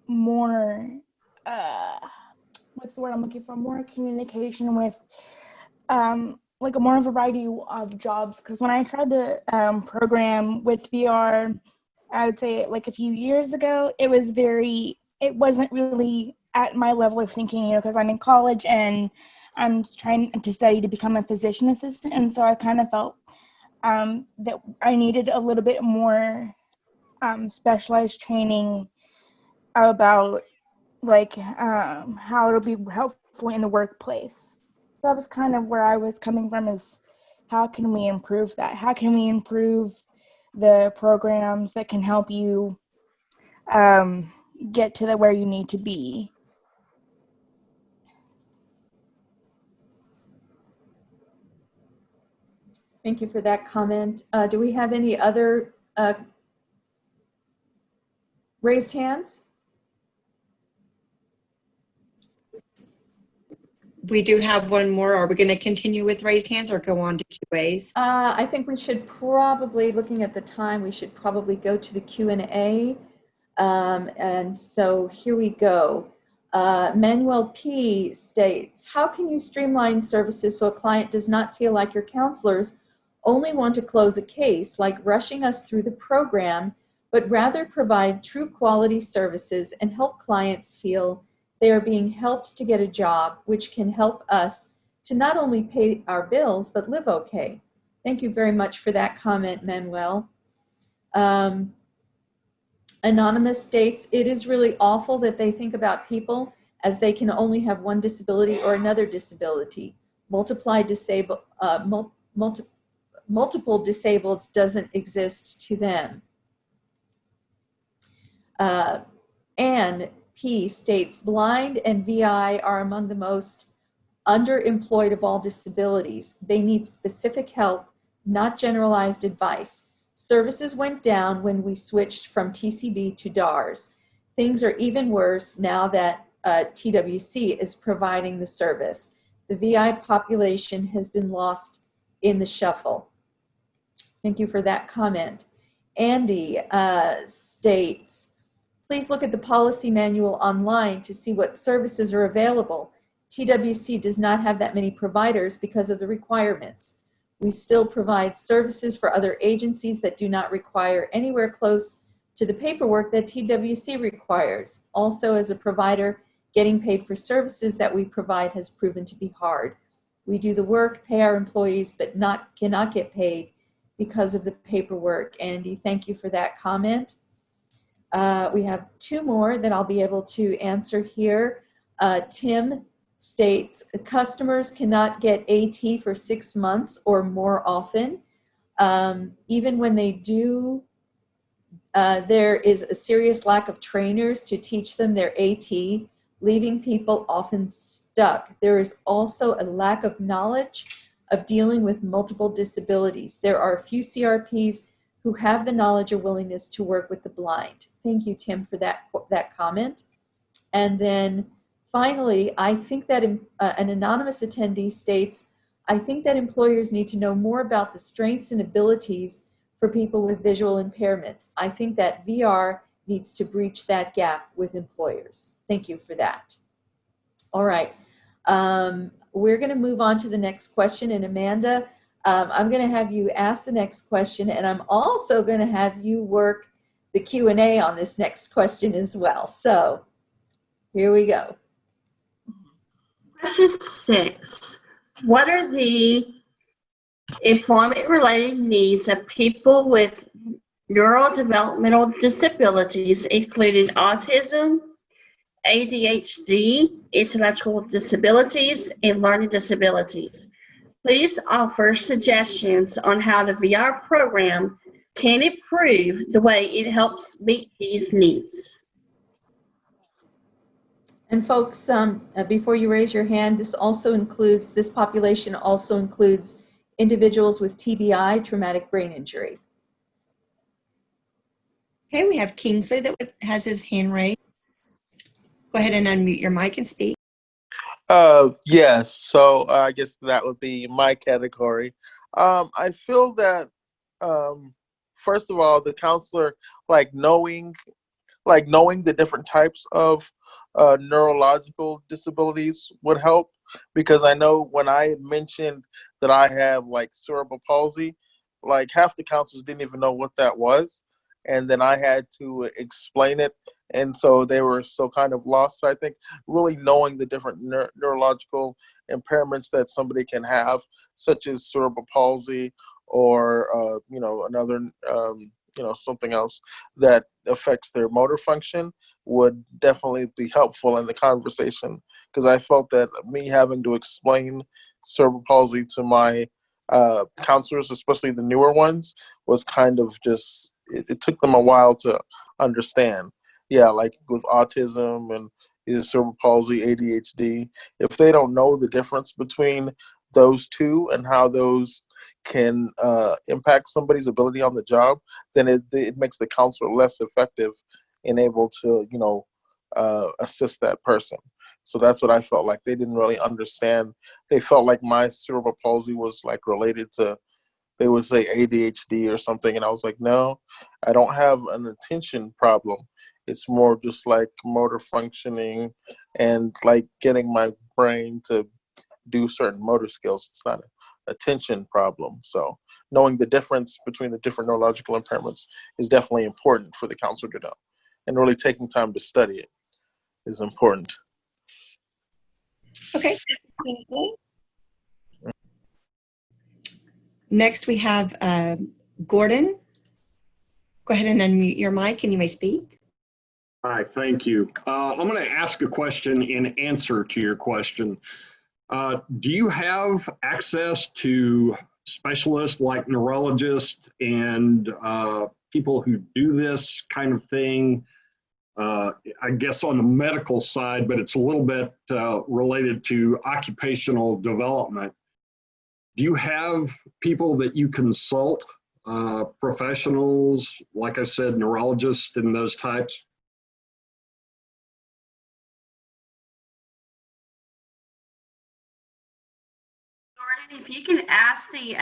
more what's the word I'm looking for? More communication with like a more variety of jobs. Because when I tried the program with VR, I would say like a few years ago, it wasn't really at my level of thinking, because I'm in college and I'm trying to study to become a physician assistant. And so I kind of felt that I needed a little bit more specialized training about like how it'll be helpful in the workplace. So that was kind of where I was coming from, is how can we improve that? How can we improve the programs that can help you get to where you need to be? Thank you for that comment. Do we have any other raised hands? We do have one more. Are we going to continue with raised hands or go on to QAs? I think we should probably, looking at the time, we should probably go to the Q&A. And so here we go. Manuel P. states, how can you streamline services so a client does not feel like your counselors only want to close a case, like rushing us through the program, but rather provide true quality services and help clients feel they are being helped to get a job, which can help us to not only pay our bills, but live okay. Thank you very much for that comment, Manuel. Anonymous states, it is really awful that they think about people as they can only have one disability or another disability. Multiple disabled doesn't exist to them. Anne P. states, blind and VI are among the most underemployed of all disabilities. They need specific help, not generalized advice. Services went down when we switched from TCB to DARS. Things are even worse now that TWC is providing the service. The VI population has been lost in the shuffle. Thank you for that comment. Andy states, please look at the policy manual online to see what services are available. TWC does not have that many providers because of the requirements. We still provide services for other agencies that do not require anywhere close to the paperwork that TWC requires. Also, as a provider, getting paid for services that we provide has proven to be hard. We do the work, pay our employees, but cannot get paid because of the paperwork. Andy, thank you for that comment. We have two more that I'll be able to answer here. Tim states, customers cannot get AT for 6 months or more often. Even when they do, there is a serious lack of trainers to teach them their AT, leaving people often stuck. There is also a lack of knowledge of dealing with multiple disabilities. There are a few CRPs who have the knowledge or willingness to work with the blind. Thank you, Tim, for that comment. And then finally, I think that an anonymous attendee states, I think that employers need to know more about the strengths and abilities for people with visual impairments. I think that VR needs to breach that gap with employers. Thank you for that. All right. We're going to move on to the next question. And Amanda, I'm going to have you ask the next question, and I'm also going to have you work the Q&A on this next question as well. So here we go. Question 6. What are the employment-related needs of people with neurodevelopmental disabilities, including autism, ADHD, intellectual disabilities, and learning disabilities? Please offer suggestions on how the VR program can improve the way it helps meet these needs. And folks, before you raise your hand, this population also includes individuals with TBI, traumatic brain injury. Okay, we have Kingsley that has his hand raised. Go ahead and unmute your mic and speak. Yes, so I guess that would be my category. I feel that, first of all, the counselor, knowing the different types of neurological disabilities would help, because I know when I had mentioned that I have cerebral palsy, half the counselors didn't even know what that was, and then I had to explain it, and so they were so kind of lost. So I think really knowing the different neurological impairments that somebody can have, such as cerebral palsy or another something else that affects their motor function, would definitely be helpful in the conversation, because I felt that me having to explain cerebral palsy to my counselors, especially the newer ones, was kind of just, it took them a while to understand. Yeah, like with autism and cerebral palsy, ADHD, if they don't know the difference between those two and how those can impact somebody's ability on the job, then it makes the counselor less effective and able to assist that person. So that's what I felt like. They didn't really understand. They felt like my cerebral palsy was related to, they would say, ADHD or something, and I was like, no, I don't have an attention problem. It's more just motor functioning and getting my brain to do certain motor skills. It's not an attention problem. So knowing the difference between the different neurological impairments is definitely important for the counselor to know, and really taking time to study it is important. Okay. Next we have Gordon. Go ahead and unmute your mic and you may speak. Hi, thank you. I'm going to ask a question in answer to your question. Do you have access to specialists like neurologists and people who do this kind of thing? I guess on the medical side, but it's a little bit related to occupational development. Do you have people that you consult, professionals, like I said, neurologists and those types? If you can ask the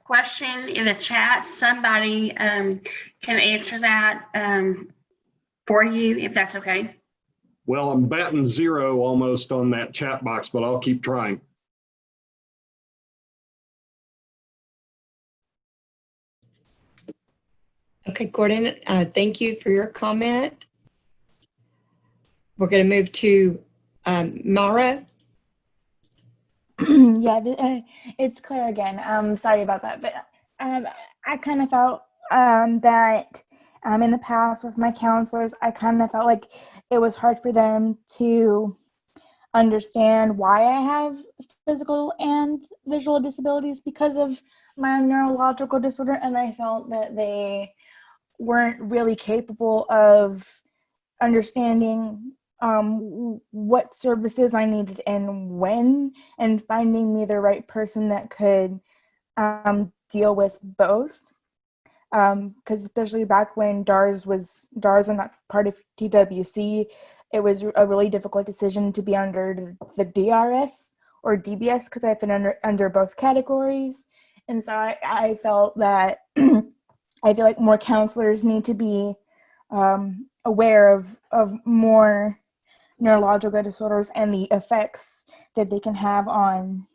question in the chat, somebody can answer that for you, if that's okay. Well, I'm batting zero almost on that chat box, but I'll keep trying. Okay, Gordon, thank you for your comment. We're going to move to Mara. Yeah, it's Claire again. Sorry about that, but I kind of felt that in the past with my counselors, I kind of felt like it was hard for them to understand why I have physical and visual disabilities because of my neurological disorder, and I felt that they weren't really capable of understanding what services I needed and when, and finding me the right person that could deal with both. Because especially back when DARS and not part of TWC, it was a really difficult decision to be under the DRS or DBS, because I've been under both categories. And so I felt that I feel like more counselors need to be aware of more neurological disorders and the effects that they can have on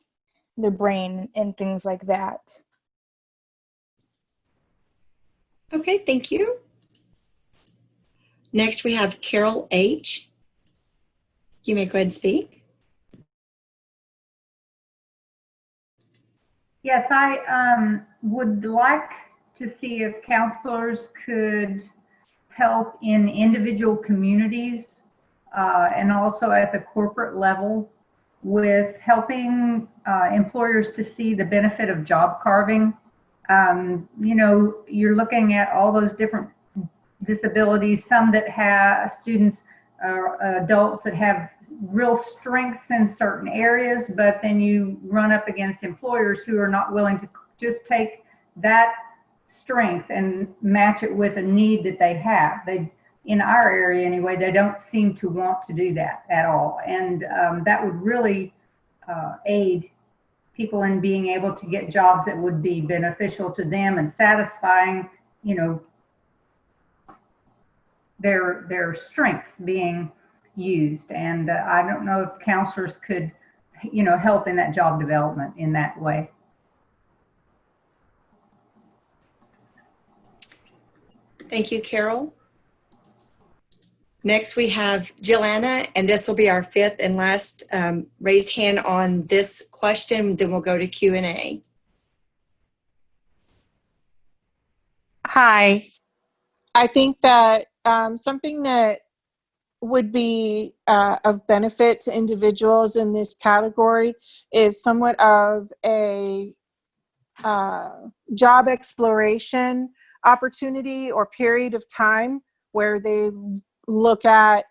their brain and things like that. Okay, thank you. Next, we have Carol H. You may go ahead and speak. Yes, I would like to see if counselors could help in individual communities and also at the corporate level with helping employers to see the benefit of job carving. You know, you're looking at all those different disabilities, some that have students or adults that have real strengths in certain areas, but then you run up against employers who are not willing to just take that strength and match it with a need that they have. They, in our area anyway, they don't seem to want to do that at all. And that would really aid people in being able to get jobs that would be beneficial to them and satisfying, you know, their strengths being used. And I don't know if counselors could, you know, help in that job development in that way. Thank you, Carol. Next, we have Joanna, and this will be our fifth and last raised hand on this question. Then we'll go to Q&A. Hi. I think that something that would be of benefit to individuals in this category is somewhat of a job exploration opportunity or period of time where they look at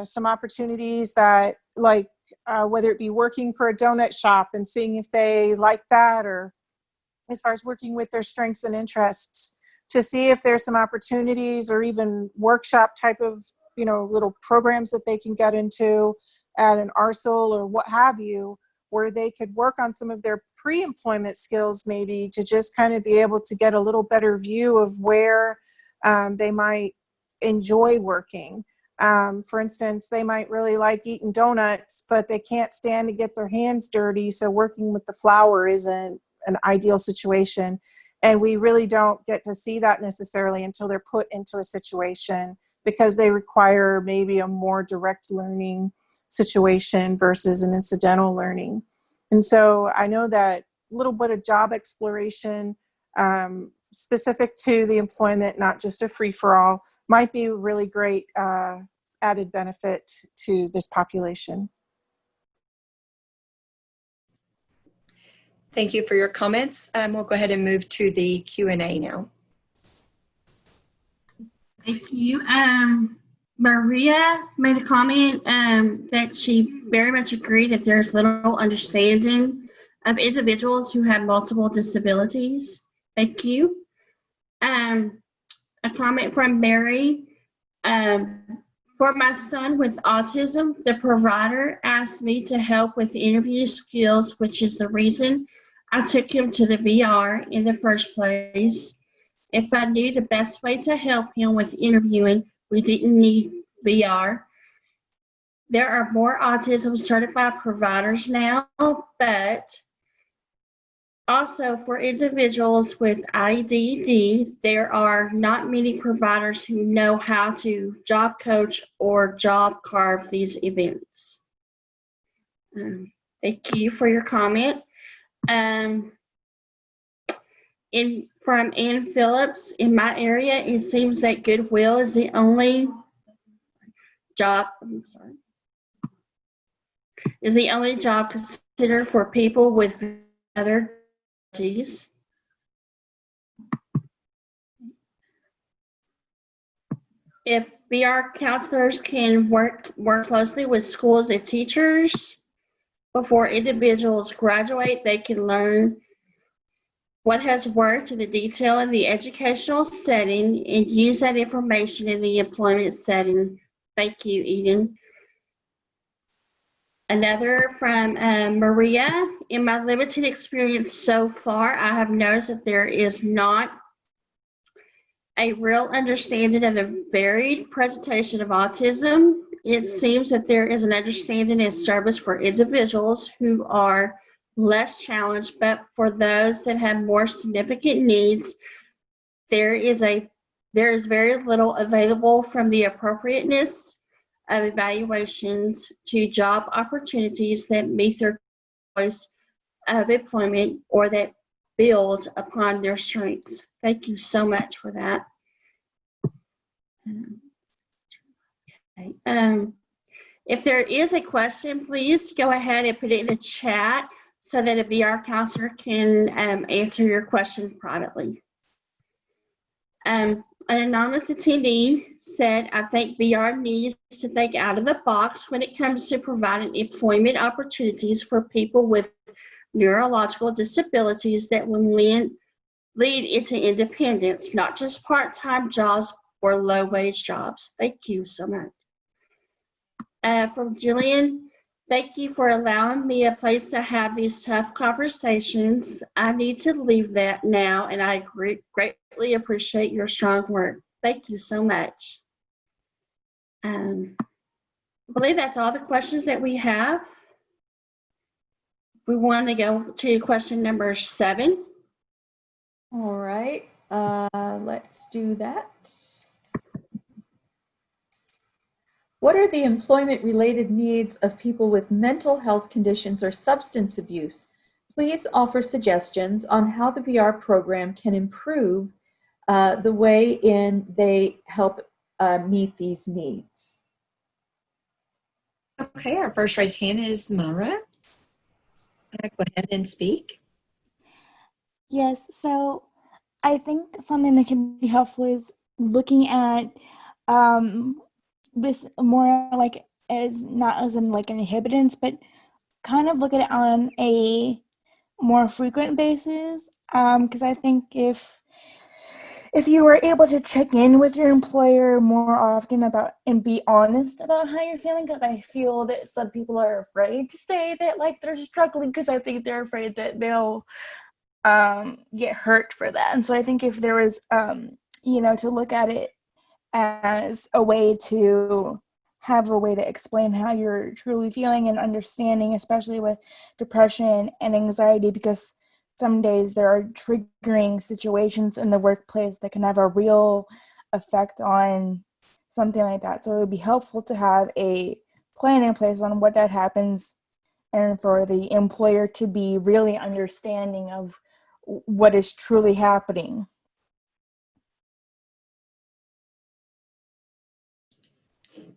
some opportunities that, like whether it be working for a donut shop and seeing if they like that, or as far as working with their strengths and interests, to see if there's some opportunities or even workshop type of, you know, little programs that they can get into at an ARSL or what have you, where they could work on some of their pre-employment skills, maybe to just kind of be able to get a little better view of where they might enjoy working. For instance, they might really like eating donuts, but they can't stand to get their hands dirty, so working with the flour isn't an ideal situation. And we really don't get to see that necessarily until they're put into a situation, because they require maybe a more direct learning situation versus an incidental learning. And so I know that a little bit of job exploration specific to the employment, not just a free-for-all, might be a really great added benefit to this population. Thank you for your comments. We'll go ahead and move to the Q&A now. Thank you. Maria made a comment that she very much agreed that there's little understanding of individuals who have multiple disabilities. Thank you. A comment from Mary. For my son with autism, the provider asked me to help with interview skills, which is the reason I took him to the VR in the first place. If I knew the best way to help him with interviewing, we didn't need VR. There are more autism certified providers now, but also for individuals with IDD, there are not many providers who know how to job coach or job carve these events. Thank you for your comment. From Ann Phillips, in my area, it seems that Goodwill is the only job, considered for people with other disabilities. If VR counselors can work closely with schools and teachers before individuals graduate, they can learn what has worked in the detail in the educational setting and use that information in the employment setting. Thank you, Eden. Another from Maria. In my limited experience so far, I have noticed that there is not a real understanding of the varied presentation of autism. It seems that there is an understanding and service for individuals who are less challenged, but for those that have more significant needs, there is very little available from the appropriateness of evaluations to job opportunities that meet their choice of employment or that build upon their strengths. Thank you so much for that. Okay. If there is a question, please go ahead and put it in the chat so that a VR counselor can answer your question privately. An anonymous attendee said, I think VR needs to think out of the box when it comes to providing employment opportunities for people with neurological disabilities that will lead into independence, not just part-time jobs or low-wage jobs. Thank you so much. From Jillian, thank you for allowing me a place to have these tough conversations. I need to leave that now, and I greatly appreciate your strong work. Thank you so much. I believe that's all the questions that we have. We want to go to question number 7. All right, let's do that. What are the employment-related needs of people with mental health conditions or substance abuse? Please offer suggestions on how the VR program can improve the way they help meet these needs. Okay, our first raised hand is Mara. Go ahead and speak. Yes, so I think something that can be helpful is looking at this more like as not as in like an inhibitants, but kind of look at it on a more frequent basis. Because I think if you were able to check in with your employer more often about and be honest about how you're feeling, because I feel that some people are afraid to say that like they're struggling because I think they're afraid that they'll get hurt for that. And so I think if there was to look at it as a way to have a way to explain how you're truly feeling and understanding, especially with depression and anxiety, because some days there are triggering situations in the workplace that can have a real effect on something like that. So it would be helpful to have a plan in place on what that happens and for the employer to be really understanding of what is truly happening.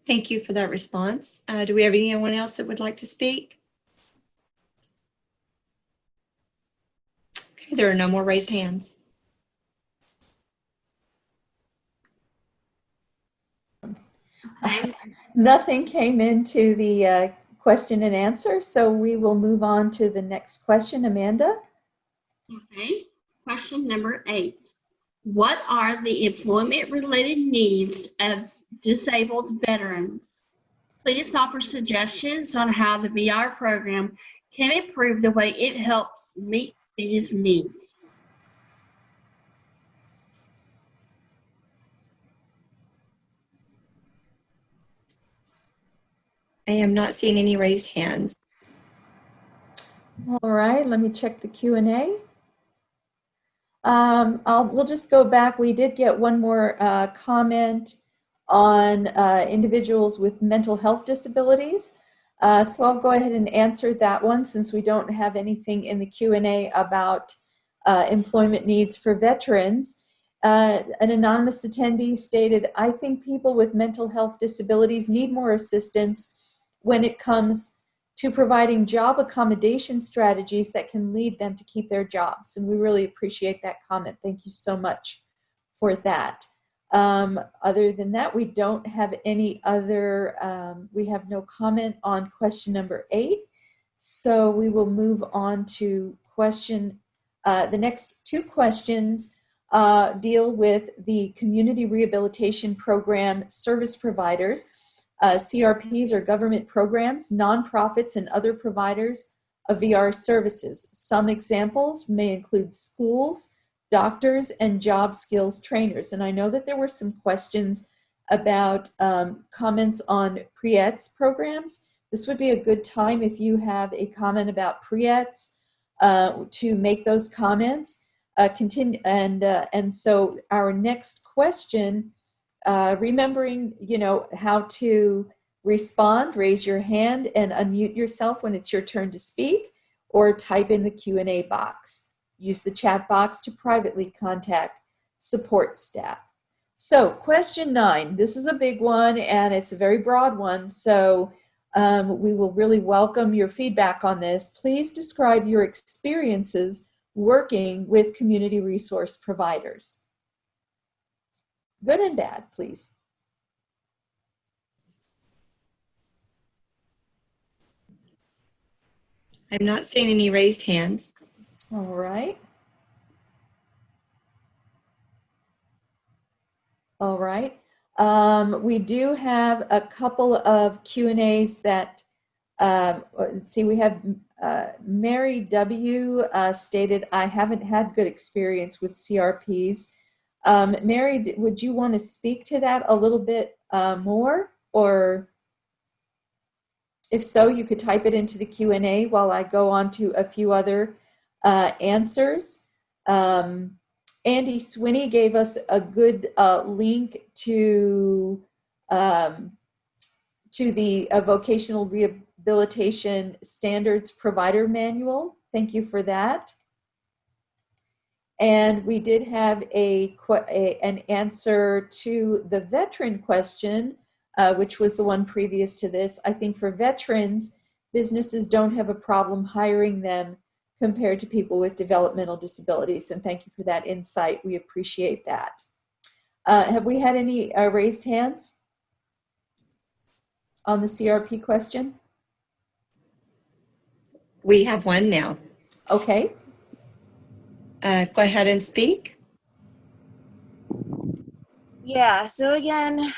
Thank you for that response. Do we have anyone else that would like to speak? Okay, there are no more raised hands. Nothing came into the question and answer, so we will move on to the next question. Amanda? Okay, question number 8. What are the employment-related needs of disabled veterans? Please offer suggestions on how the VR program can improve the way it helps meet these needs. I am not seeing any raised hands. All right, let me check the Q&A. We'll just go back. We did get one more comment on individuals with mental health disabilities. So I'll go ahead and answer that one since we don't have anything in the Q&A about employment needs for veterans. An anonymous attendee stated, I think people with mental health disabilities need more assistance when it comes to providing job accommodation strategies that can lead them to keep their jobs. And we really appreciate that comment. Thank you so much for that. Other than that, we don't have any other, we have no comment on question number 8. So we will move on to question, the next 2 questions deal with the Community Rehabilitation Program service providers. CRPs are government programs, nonprofits, and other providers of VR services. Some examples may include schools, doctors and job skills trainers. And I know that there were some questions about comments on pre-ETS programs. This would be a good time if you have a comment about pre-ETS to make those comments. And so our next question, remembering, how to respond, raise your hand and unmute yourself when it's your turn to speak, or type in the Q&A box. Use the chat box to privately contact support staff. So question 9, this is a big one and it's a very broad one. So we will really welcome your feedback on this. Please describe your experiences working with community resource providers. Good and bad, please. I'm not seeing any raised hands. All right. All right. We do have a couple of Q&As that, let's see, we have Mary W. Stated, I haven't had good experience with CRPs. Mary, would you want to speak to that a little bit more? Or if so, you could type it into the Q&A while I go on to a few other answers. Andy Swinney gave us a good link to the Vocational Rehabilitation Standards Provider Manual. Thank you for that. And we did have an answer to the veteran question, which was the one previous to this. I think for veterans, businesses don't have a problem hiring them compared to people with developmental disabilities. And thank you for that insight. We appreciate that. Have we had any raised hands on the CRP question? We have one now. Okay. Go ahead and speak. Yeah, so again,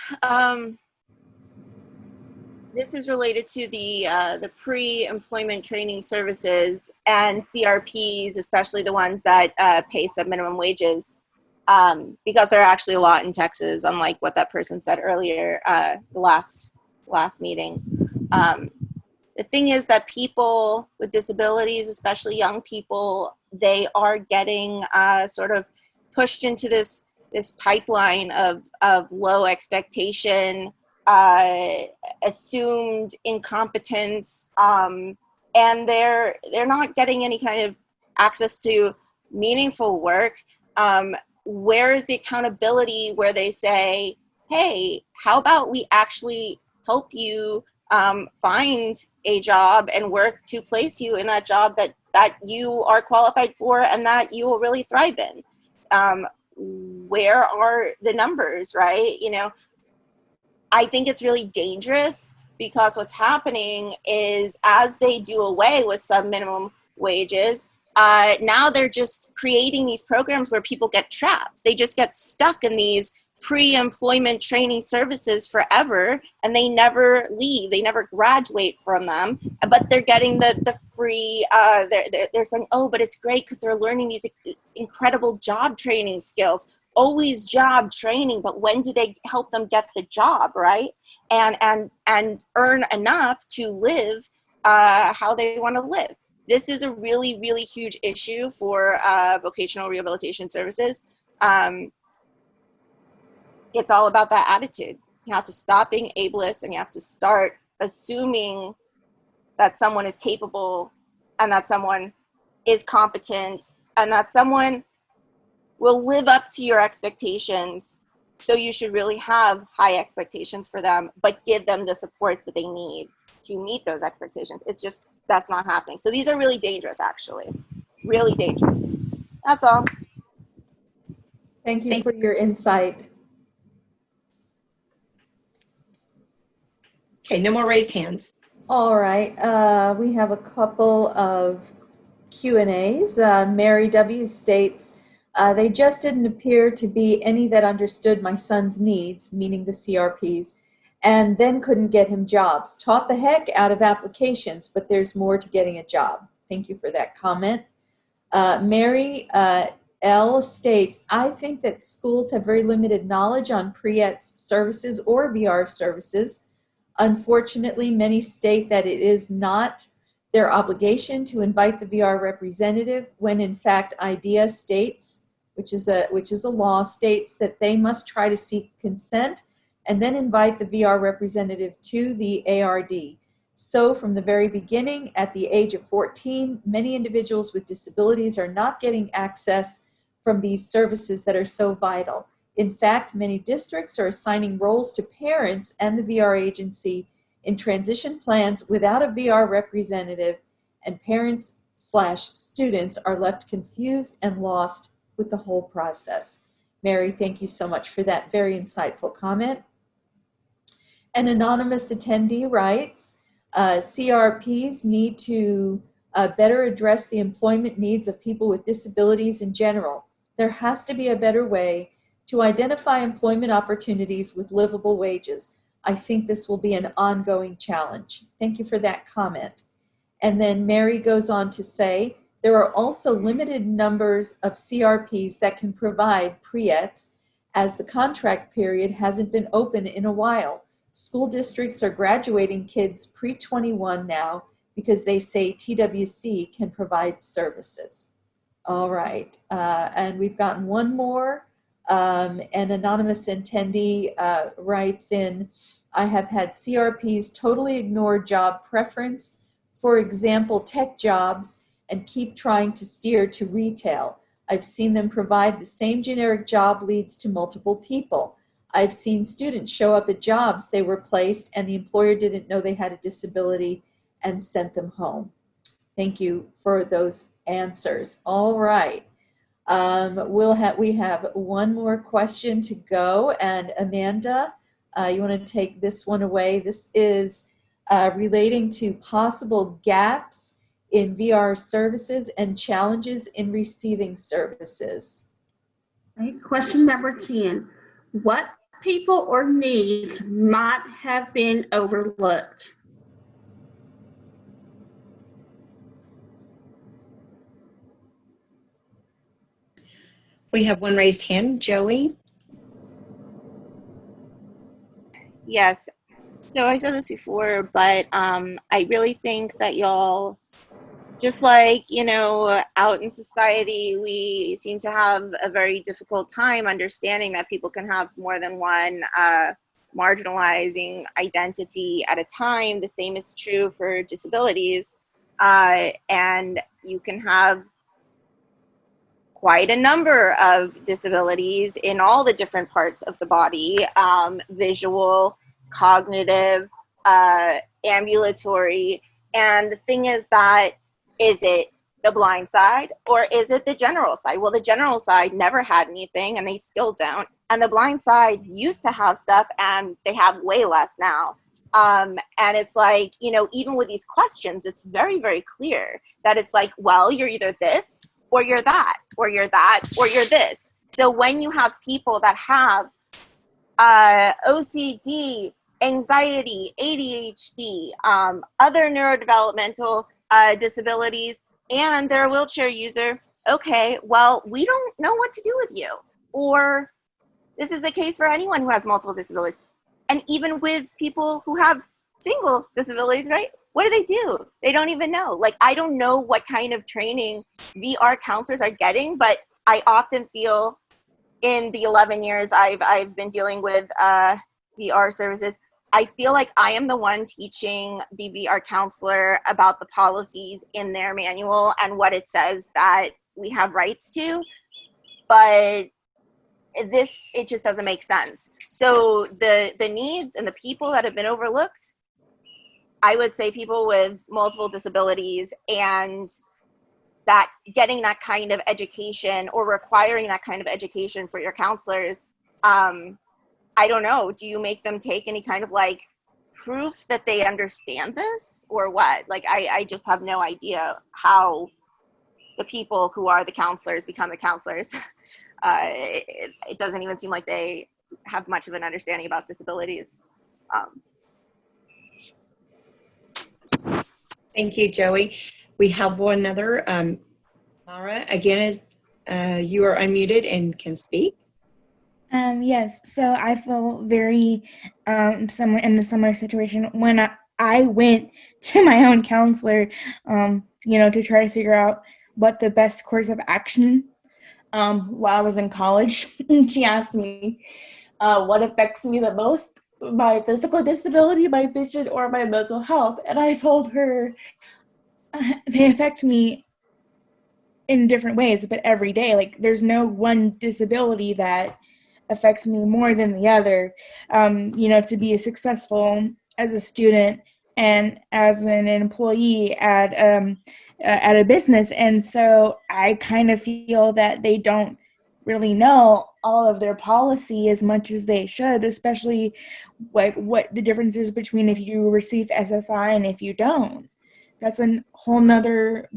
this is related to the pre-employment training services and CRPs, especially the ones that pay sub-minimum wages, because there are actually a lot in Texas, unlike what that person said earlier, the last meeting. The thing is that people with disabilities, especially young people, they are getting sort of pushed into this pipeline of low expectation, assumed incompetence, and they're not getting any kind of access to meaningful work. Where is the accountability where they say, hey, how about we actually help you find a job and work to place you in that job that you are qualified for and that you will really thrive in? Where are the numbers, right? I think it's really dangerous because what's happening is as they do away with sub-minimum wages, now they're just creating these programs where people get trapped. They just get stuck in these pre-employment training services forever, and they never leave. They never graduate from them, but they're getting the free, they're saying, oh, but it's great because they're learning these incredible job training skills. Always job training, but when do they help them get the job, right? And earn enough to live how they want to live. This is a really, really huge issue for vocational rehabilitation services. It's all about that attitude. You have to stop being ableist and you have to start assuming that someone is capable and that someone is competent and that someone will live up to your expectations. So you should really have high expectations for them, but give them the supports that they need to meet those expectations. It's just, that's not happening. So these are really dangerous, actually. Really dangerous. That's all. Thank you for your insight. Okay, no more raised hands. All right, we have a couple of Q&As. Mary W. states, they just didn't appear to be any that understood my son's needs, meaning the CRPs, and then couldn't get him jobs. Taught the heck out of applications, but there's more to getting a job. Thank you for that comment. Mary L states, I think that schools have very limited knowledge on pre-ETS services or VR services. Unfortunately, many state that it is not their obligation to invite the VR representative when in fact IDEA states, which is a law, states that they must try to seek consent and then invite the VR representative to the ARD. So from the very beginning, at the age of 14, many individuals with disabilities are not getting access from these services that are so vital. In fact, many districts are assigning roles to parents and the VR agency in transition plans without a VR representative, and parents/students are left confused and lost with the whole process. Mary, thank you so much for that very insightful comment. An anonymous attendee writes, CRPs need to better address the employment needs of people with disabilities in general. There has to be a better way to identify employment opportunities with livable wages. I think this will be an ongoing challenge. Thank you for that comment. And then Mary goes on to say, there are also limited numbers of CRPs that can provide pre-ETS as the contract period hasn't been open in a while. School districts are graduating kids pre-21 now because they say TWC can provide services. All right, and we've gotten one more. An anonymous attendee writes in, I have had CRPs totally ignore job preference, for example, tech jobs, and keep trying to steer to retail. I've seen them provide the same generic job leads to multiple people. I've seen students show up at jobs they were placed and the employer didn't know they had a disability and sent them home. Thank you for those answers. All right. We have one more question to go, and Amanda, you want to take this one away? This is relating to possible gaps in VR services and challenges in receiving services. Okay, question number 10. What people or needs might have been overlooked? We have one raised hand, Joey. Yes. So I said this before, but I really think that y'all, just like, out in society, we seem to have a very difficult time understanding that people can have more than one marginalizing identity at a time. The same is true for disabilities. And you can have quite a number of disabilities in all the different parts of the body, visual, cognitive, ambulatory. And the thing is that, is it the blind side or is it the general side? Well, the general side never had anything and they still don't. And the blind side used to have stuff and they have way less now. And it's like, even with these questions, it's very, very clear that it's like, well, you're either this or you're that, or you're that, or you're this. So when you have people that have OCD, anxiety, ADHD, other neurodevelopmental disabilities, and they're a wheelchair user, okay, well, we don't know what to do with you. Or this is the case for anyone who has multiple disabilities. And even with people who have single disabilities, right? What do? They don't even know. Like, I don't know what kind of training VR counselors are getting, but I often feel in the 11 years I've been dealing with VR services, I feel like I am the one teaching the VR counselor about the policies in their manual and what it says that we have rights to. But it just doesn't make sense. So the needs and the people that have been overlooked, I would say people with multiple disabilities, and that getting that kind of education or requiring that kind of education for your counselors, I don't know, do you make them take any kind of like proof that they understand this or what? Like, I just have no idea how the people who are the counselors become the counselors. It doesn't even seem like they have much of an understanding about disabilities. Thank you, Joey. We have one other. Mara, again, You are unmuted and can speak. Yes, so I feel very similar in the similar situation when I went to my own counselor, to try to figure out what the best course of action while I was in college. She asked me what affects me the most, my physical disability, my vision, or my mental health, and I told her they affect me in different ways, but every day. Like, there's no one disability that affects me more than the other. To be successful as a student and as an employee at a business. And so I kind of feel that they don't really know all of their policy as much as they should, especially like what the difference is between if you receive SSI and if you don't. That's a whole nother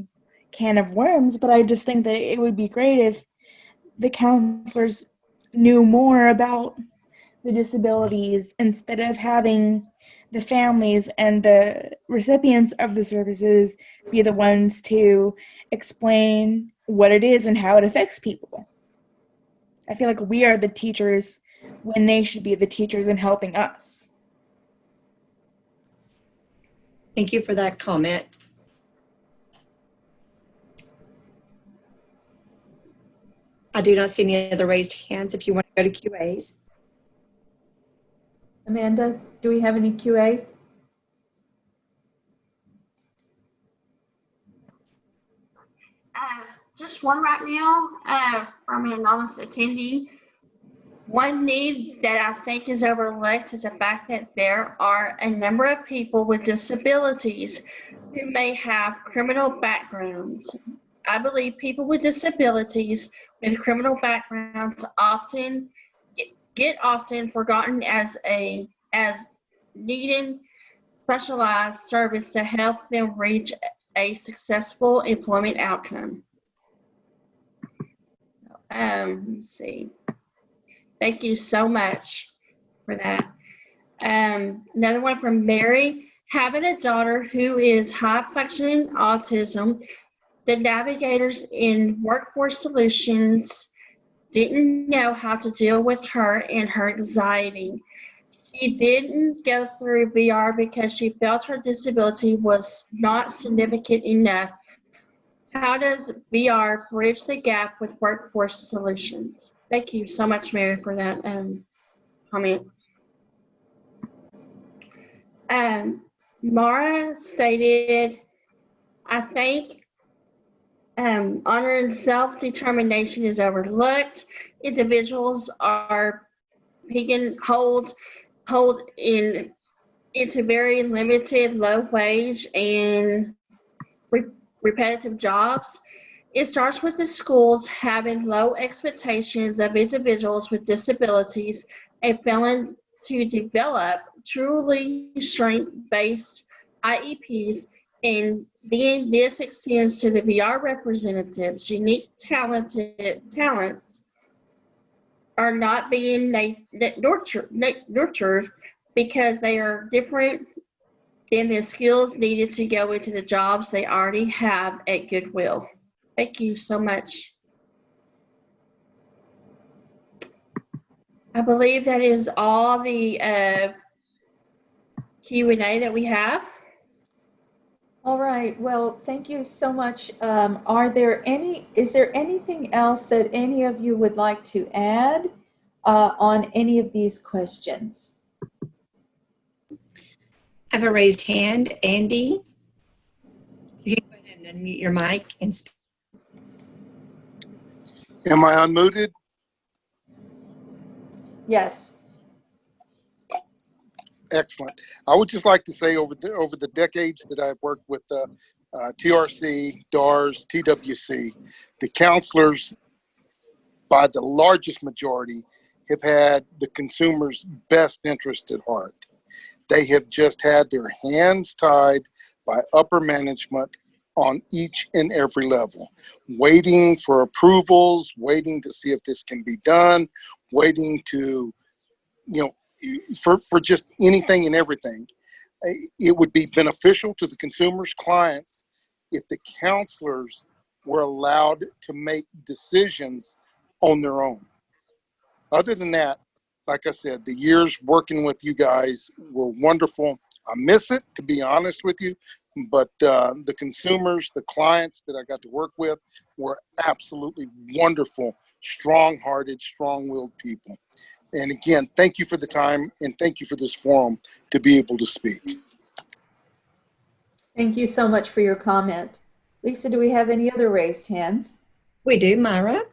can of worms, but I just think that it would be great if the counselors knew more about the disabilities instead of having the families and the recipients of the services be the ones to explain what it is and how it affects people. I feel like we are the teachers when they should be the teachers in helping us. Thank you for that comment. I do not see any other raised hands if you want to go to QAs. Amanda, do we have any QA? Just one right now from an anonymous attendee. One need that I think is overlooked is the fact that there are a number of people with disabilities who may have criminal backgrounds. I believe people with disabilities with criminal backgrounds often get forgotten as needing specialized service to help them reach a successful employment outcome. Let's see. Thank you so much for that. Another one from Mary. Having a daughter who is high functioning autism, the navigators in Workforce Solutions didn't know how to deal with her and her anxiety. She didn't go through VR because she felt her disability was not significant enough. How does VR bridge the gap with Workforce Solutions? Thank you so much, Mary, for that comment. Mara stated, I think honor and self-determination is overlooked. Individuals are being hold into very limited, low wage and repetitive jobs. It starts with the schools having low expectations of individuals with disabilities and failing to develop truly strength-based IEPs, and then this extends to the VR representatives. Unique talents are not being nurtured because they are different than the skills needed to go into the jobs they already have at Goodwill. Thank you so much. I believe that is all the Q&A that we have. All right, well, thank you so much. Is there anything else that any of you would like to add on any of these questions? I have a raised hand. Andy, you can go ahead and unmute your mic and speak. Am I unmuted? Yes. Excellent. I would just like to say over the decades that I've worked with TRC, DARS, TWC, the counselors, by the largest majority, have had the consumer's best interest at heart. They have just had their hands tied by upper management on each and every level, waiting for approvals, waiting to see if this can be done, waiting to, for just anything and everything. It would be beneficial to the consumer's clients if the counselors were allowed to make decisions on their own. Other than that, like I said, the years working with you guys were wonderful. I miss it, to be honest with you, but the consumers, the clients that I got to work with were absolutely wonderful, strong-hearted, strong-willed people. And again, thank you for the time and thank you for this forum to be able to speak. Thank you so much for your comment. Lisa, do we have any other raised hands? We do, Myra.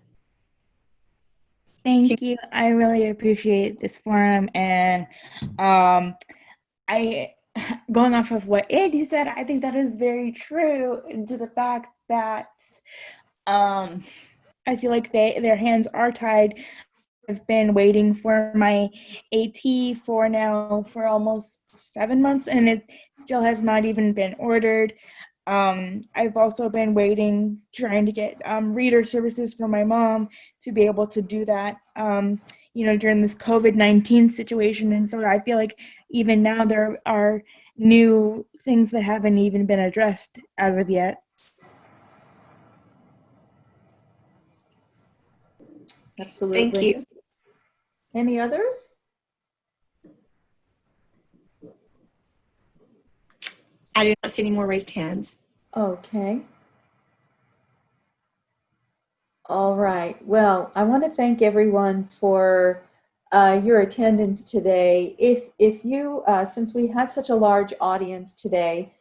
Thank you. I really appreciate this forum, and I, going off of what Andy said, I think that is very true. To the fact that I feel like their hands are tied. I've been waiting for my AT for almost 7 months, and it still has not even been ordered. I've also been waiting, trying to get reader services for my mom to be able to do that, during this COVID-19 situation. And so I feel like even now there are new things that haven't even been addressed as of yet. Absolutely. Thank you. Any others? I do not see any more raised hands. Okay. All right. Well, I want to thank everyone for your attendance today. If you, since we had such a large audience today,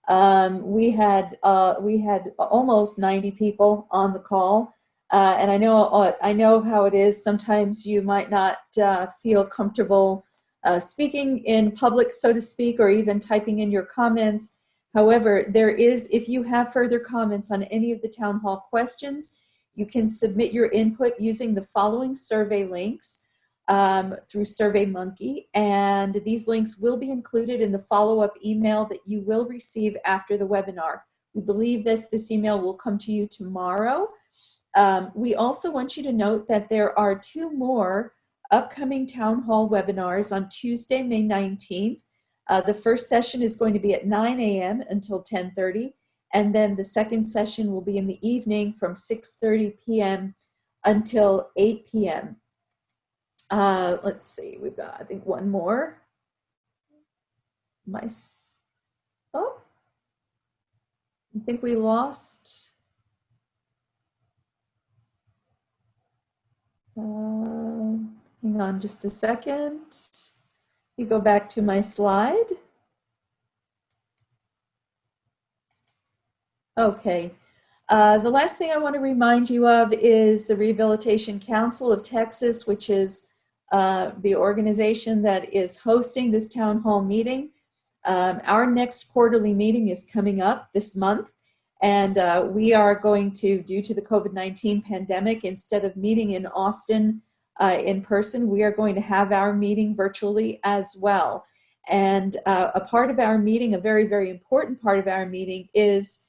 we had almost 90 people on the call, and I know how it is. Sometimes you might not feel comfortable speaking in public, so to speak, or even typing in your comments. However, if you have further comments on any of the town hall questions, you can submit your input using the following survey links through SurveyMonkey, and these links will be included in the follow-up email that you will receive after the webinar. We believe this email will come to you tomorrow. We also want you to note that there are 2 more upcoming town hall webinars on Tuesday, May 19th. The first session is going to be at 9 a.m. until 10:30. And then the second session will be in the evening from 6:30 p.m. until 8 p.m. Let's see, we've got, I think, one more. I think we lost. Hang on just a second. You go back to my slide. Okay. The last thing I want to remind you of is the Rehabilitation Council of Texas, which is the organization that is hosting this town hall meeting. Our next quarterly meeting is coming up this month, and we are going to, due to the COVID-19 pandemic, instead of meeting in Austin in person, we are going to have our meeting virtually as well. And a part of our meeting, a very, very important part of our meeting, is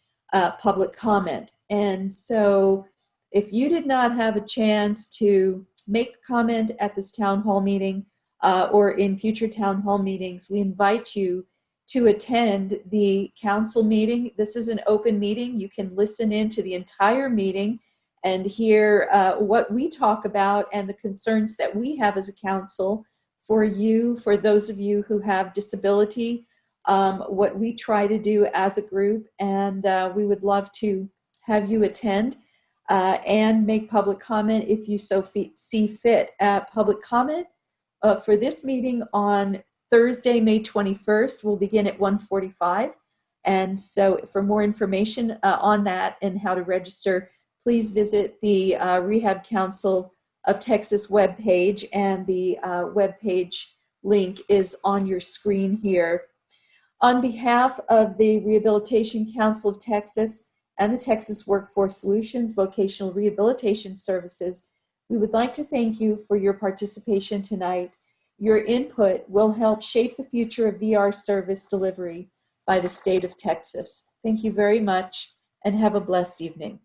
public comment. And so if you did not have a chance to make comment at this town hall meeting or in future town hall meetings, we invite you to attend the council meeting. This is an open meeting. You can listen in to the entire meeting and hear what we talk about and the concerns that we have as a council for you, for those of you who have disability, what we try to do as a group, and we would love to have you attend and make public comment if you so see fit. Public comment for this meeting on Thursday, May 21st will begin at 1:45. And so for more information on that and how to register, please visit the Rehab Council of Texas webpage, and the webpage link is on your screen here. On behalf of the Rehabilitation Council of Texas and the Texas Workforce Solutions Vocational Rehabilitation Services, we would like to thank you for your participation tonight. Your input will help shape the future of VR service delivery by the state of Texas. Thank you very much, and have a blessed evening.